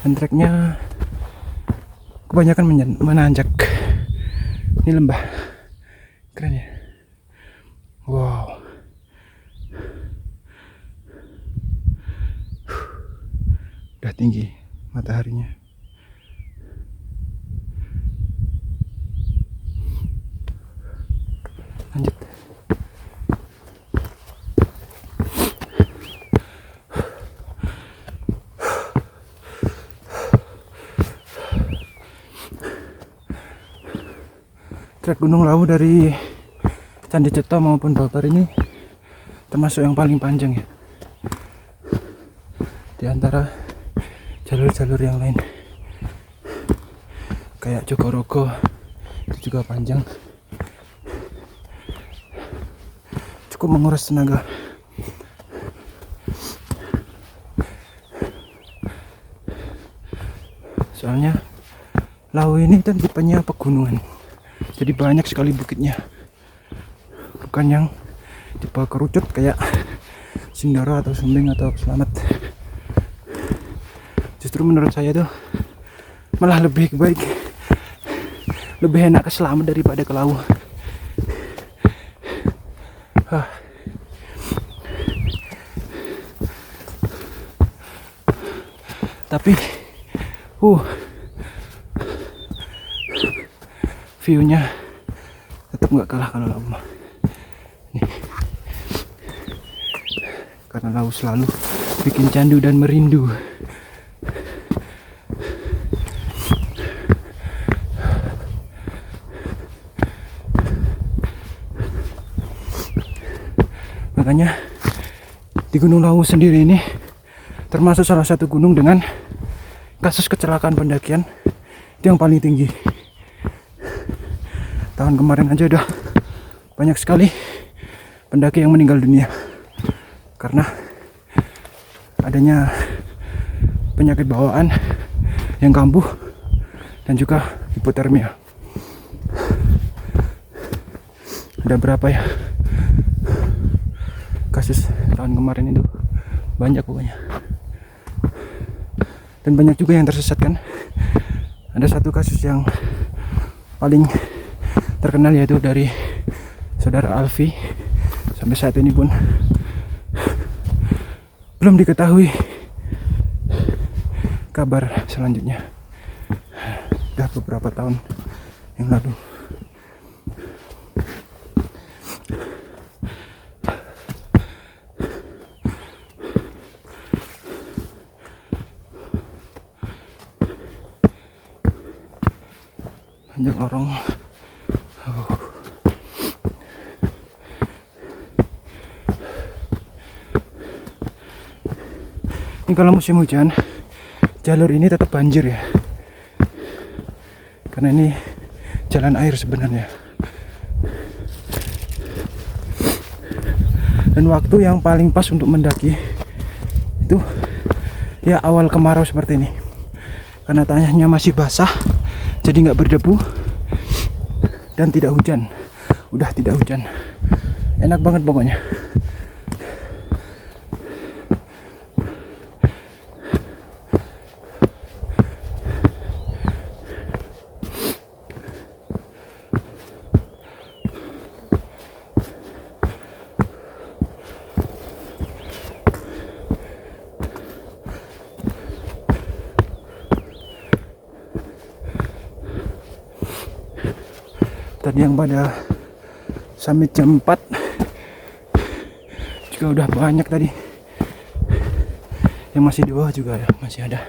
dan treknya kebanyakan menanjak. Ini lembah, keren ya. Wow. Udah tinggi mataharinya. Lanjut. Trek Gunung Lawu dari Candi Ceto maupun Babar ini termasuk yang paling panjang ya, di antara jalur-jalur yang lain. Kayak Jogorogo itu juga panjang, cukup menguras tenaga. Soalnya Lawu ini kan tipenya pegunungan, jadi banyak sekali bukitnya, bukan yang tipe kerucut kayak Sindoro atau Sumbing atau Selamat. Justru menurut saya tuh malah lebih baik, lebih enak ke Selamat daripada ke Lawu. Tapi view-nya tetap nggak kalah kalau Lawu. Nih. Karena Lawu selalu bikin candu dan merindu. Makanya di Gunung Lawu sendiri ini termasuk salah satu gunung dengan kasus kecelakaan pendakian itu yang paling tinggi. Tahun kemarin aja udah banyak sekali pendaki yang meninggal dunia karena adanya penyakit bawaan yang kambuh dan juga hipotermia. Ada berapa ya kasus tahun kemarin itu, banyak pokoknya. Dan banyak juga yang tersesat kan. Ada satu kasus yang paling terkenal yaitu dari saudara Alfi. Sampai saat ini pun belum diketahui kabar selanjutnya. Sudah beberapa tahun yang lalu. Panjang lorong. Ini kalau musim hujan, jalur ini tetap banjir ya, karena ini jalan air sebenarnya. Dan waktu yang paling pas untuk mendaki itu ya awal kemarau seperti ini, karena tanahnya masih basah, jadi nggak berdebu dan tidak hujan. Udah tidak hujan, enak banget pokoknya. Tadi yang pada summit jam 4 juga udah banyak tadi. Yang masih di bawah juga ya, masih ada.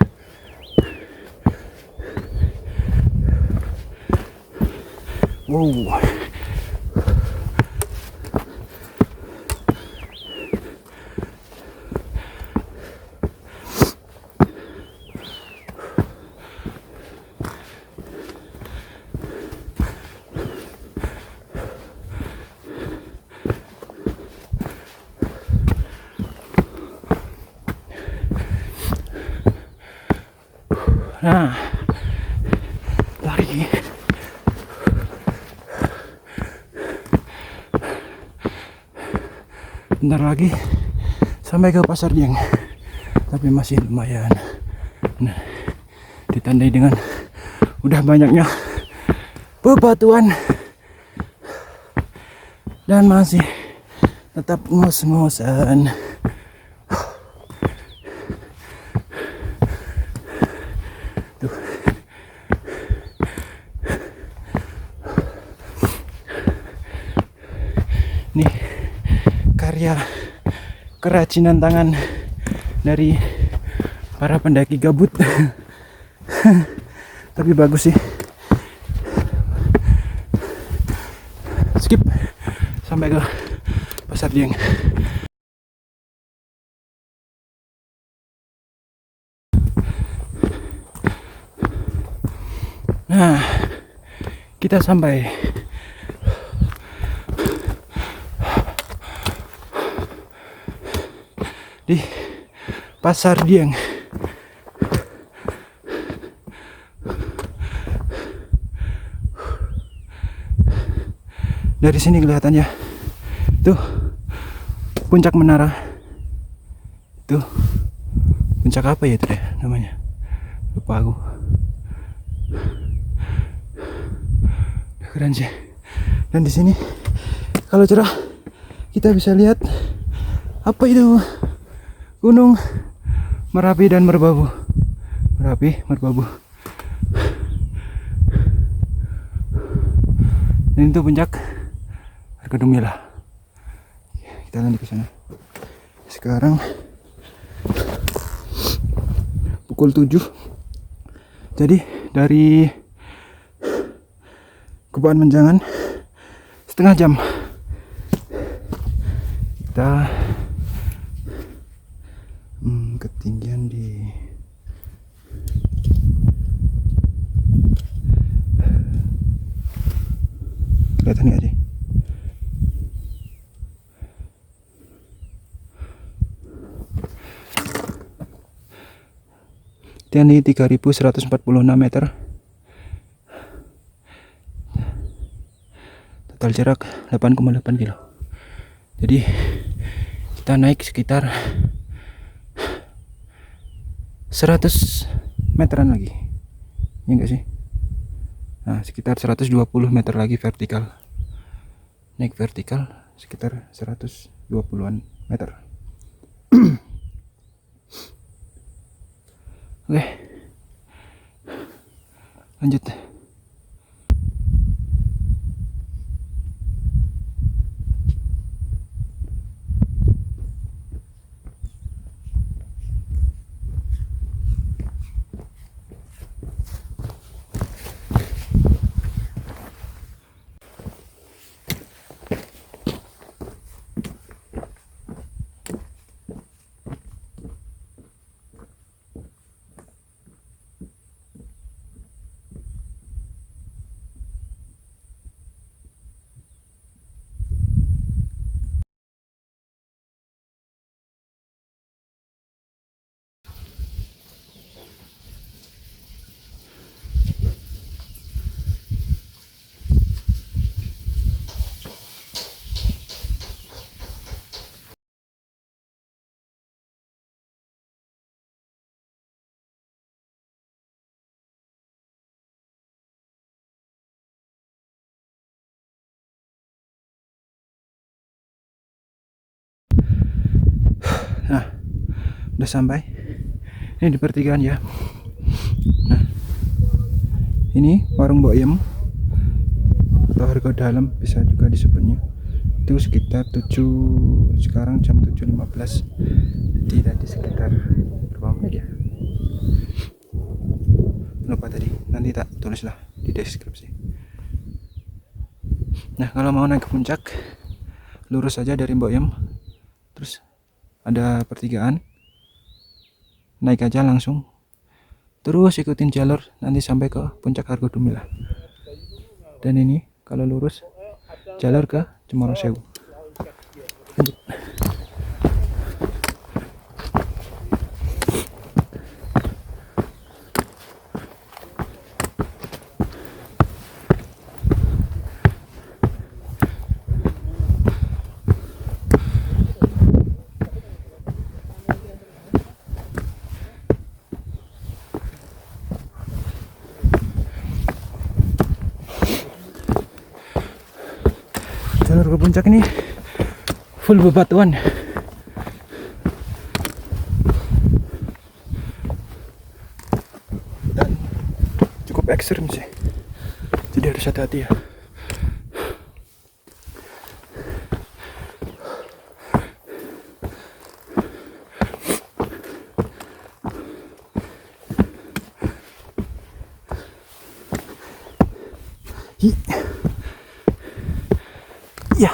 Wow. Nah, lari. Bentar lagi sampai ke Pasar Dieng, tapi masih lumayan. Nah, ditandai dengan udah banyaknya bebatuan dan masih tetap ngos-ngosan. Tuh. Nih karya kerajinan tangan dari para pendaki gabut. Tapi bagus sih. Skip sampai ke Pasar Dieng. Nah, kita sampai. Di Pasar Dieng. Dari sini kelihatannya tuh puncak menara. Tuh puncak apa ya itu deh namanya, lupa aku. Keren sih. Dan di sini kalau cerah kita bisa lihat apa itu, Gunung Merapi dan Merbabu. Merapi, Merbabu. Dan itu puncak Argadumila. Kita lanjut ke sana. Sekarang pukul 7. Jadi dari Kebun Menjangan setengah jam. Kita ketinggian di kelihatan nggak sih? Ini 3146 meter. Total jarak 8,8 kilo. Jadi kita naik sekitar 100 meteran lagi. Ya enggak sih? Nah, sekitar 120 meter lagi vertikal. Naik vertikal sekitar 120-an meter. Oke, lanjut. Nah, udah sampai. Ini di pertigaan ya. Nah, ini warung Boyem atau harga dalam bisa juga disebutnya. Itu sekitar 7, sekarang jam 7.15. Jadi tadi sekitar berapa menit ya? Lupa tadi. Nanti tak tulislah di deskripsi. Nah, kalau mau naik ke puncak, lurus saja dari Boyem. Terus ada pertigaan. Naik aja langsung. Terus ikutin jalur nanti sampai ke puncak Argodumila. Dan ini kalau lurus jalur ke Cemoro Sewu. Lanjut. Jalur ke puncak ini full bebatuan. Dan cukup ekstrim sih. Jadi harus hati-hati ya. Hi. Ya.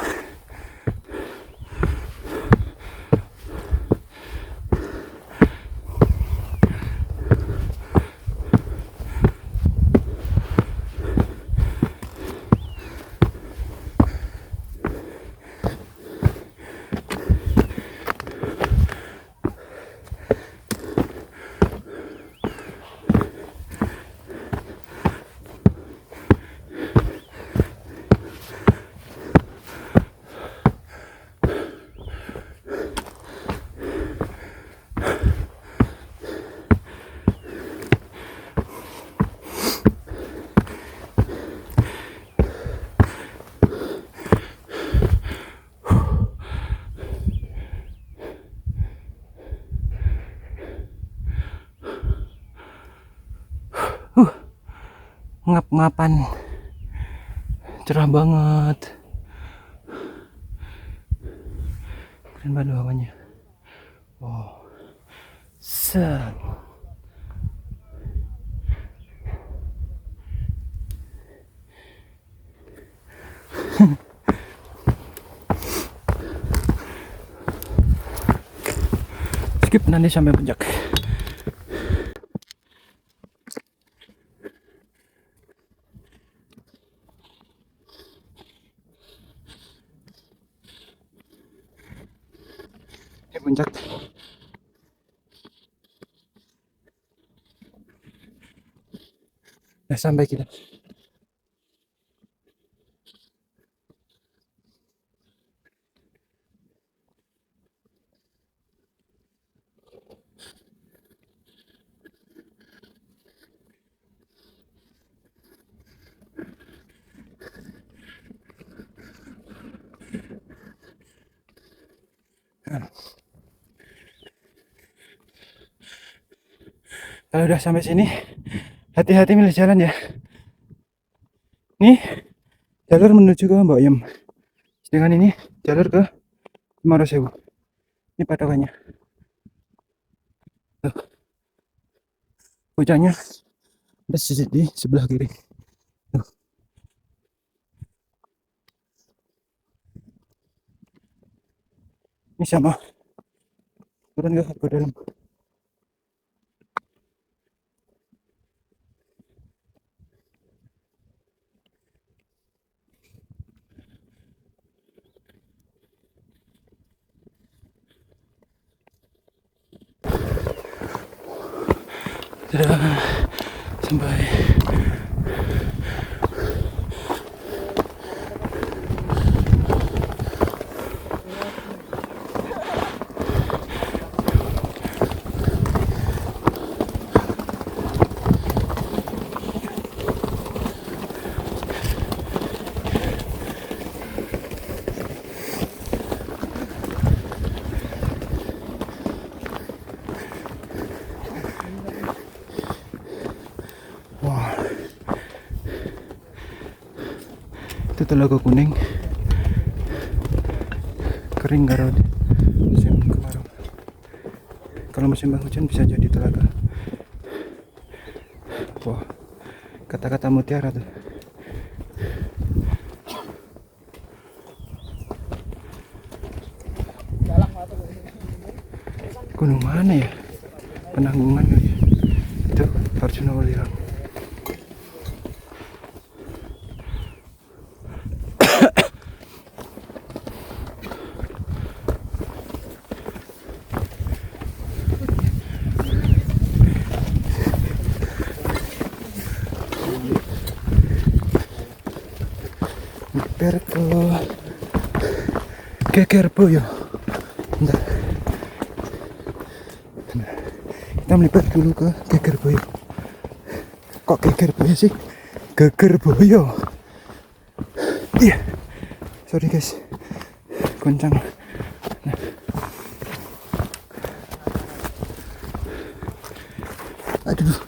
Ngap-ngapan. Cerah banget. Keren banget hawanya. Wow. Set. Skip nanti sampai puncak. Di puncak. Nah, sampai kita. Kalau udah sampai sini, hati-hati milih jalan ya. Nih, jalur menuju ke Mbak Yem. Sedangkan ini jalur ke Sewu. Ini patokannya. Tuh, puncaknya ada di sebelah kiri. Tuh. Ini sama. Turun ke dalam. Sudah sampai. Wah, itu Telaga Kuning, kering karena musim kemarau. Kalau musim penghujan bisa jadi telaga. Wah, kata-kata mutiara tuh. Gunung mana ya? Penanggungan kali ya? Itu Arjuna Welirang. Perko Gegerboyo. Bentar. Kita melipat dulu ke Gegerboyo. Kok Gegerboyo sih? Gegerboyo. Iya. Sorry guys. Goncang. Nah. Aduh.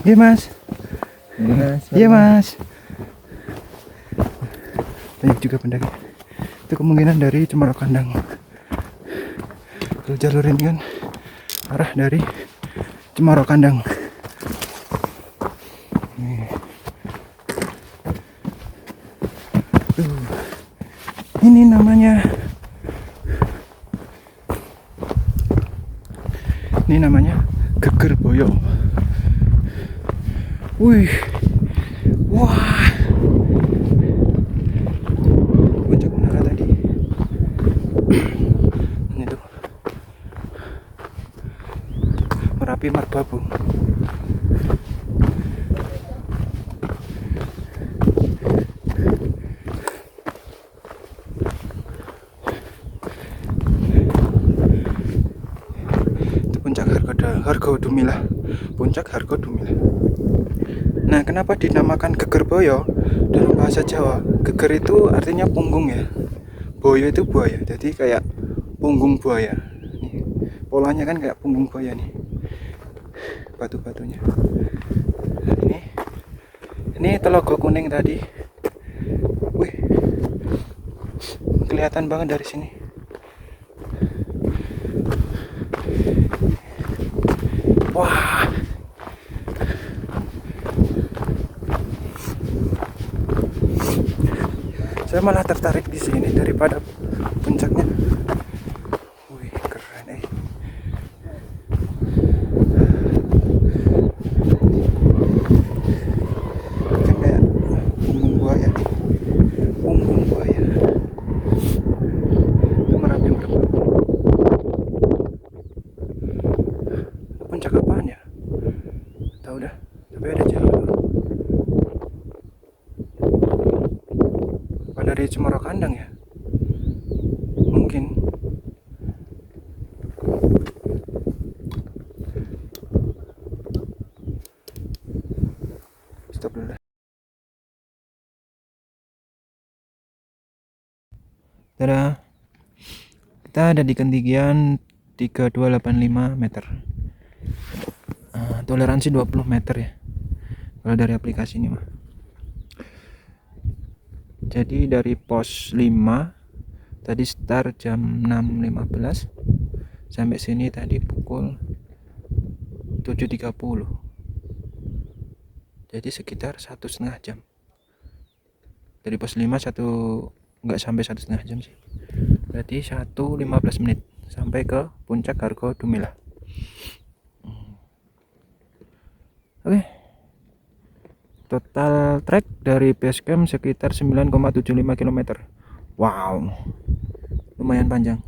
Iya mas. Iya mas. Banyak juga pendaki. Itu kemungkinan dari Cemoro Kandang. Kalau jalur ini kan arah dari Cemoro Kandang. Ini namanya Gegerboyo. Wih, wah, puncak menara tadi. Ini tuh Merapi Merbabu. Itu puncak Hargodumilah. Puncak Hargodumilah. Nah, kenapa dinamakan Gegerboyo? Dalam bahasa Jawa, geger itu artinya punggung ya. Boyo itu buaya. Jadi kayak punggung buaya. Nih, polanya kan kayak punggung buaya nih. Batu-batunya. Nah, ini Telaga Kuning tadi. Wih. Kelihatan banget dari sini. Wah. Saya malah tertarik di sini daripada puncaknya. Wih, keren eh. Kayak punggung buaya. Punggung buaya. Itu Merapi Merbabu. Puncak apaan ya? Tahu dah. Tapi ada jalan. Dadah. Kita ada di ketinggian 3285 meter. Toleransi 20 meter ya kalau dari aplikasi ini mah. Jadi dari pos 5 tadi start jam 6.15 sampai sini tadi pukul 7.30, jadi sekitar 1,5 jam. Dari pos 5 nggak sampai 1,5 jam sih, berarti 1:15 menit sampai ke puncak Argo Dumila. Oke, total trek dari base camp sekitar 9,75 km. Wow, lumayan panjang.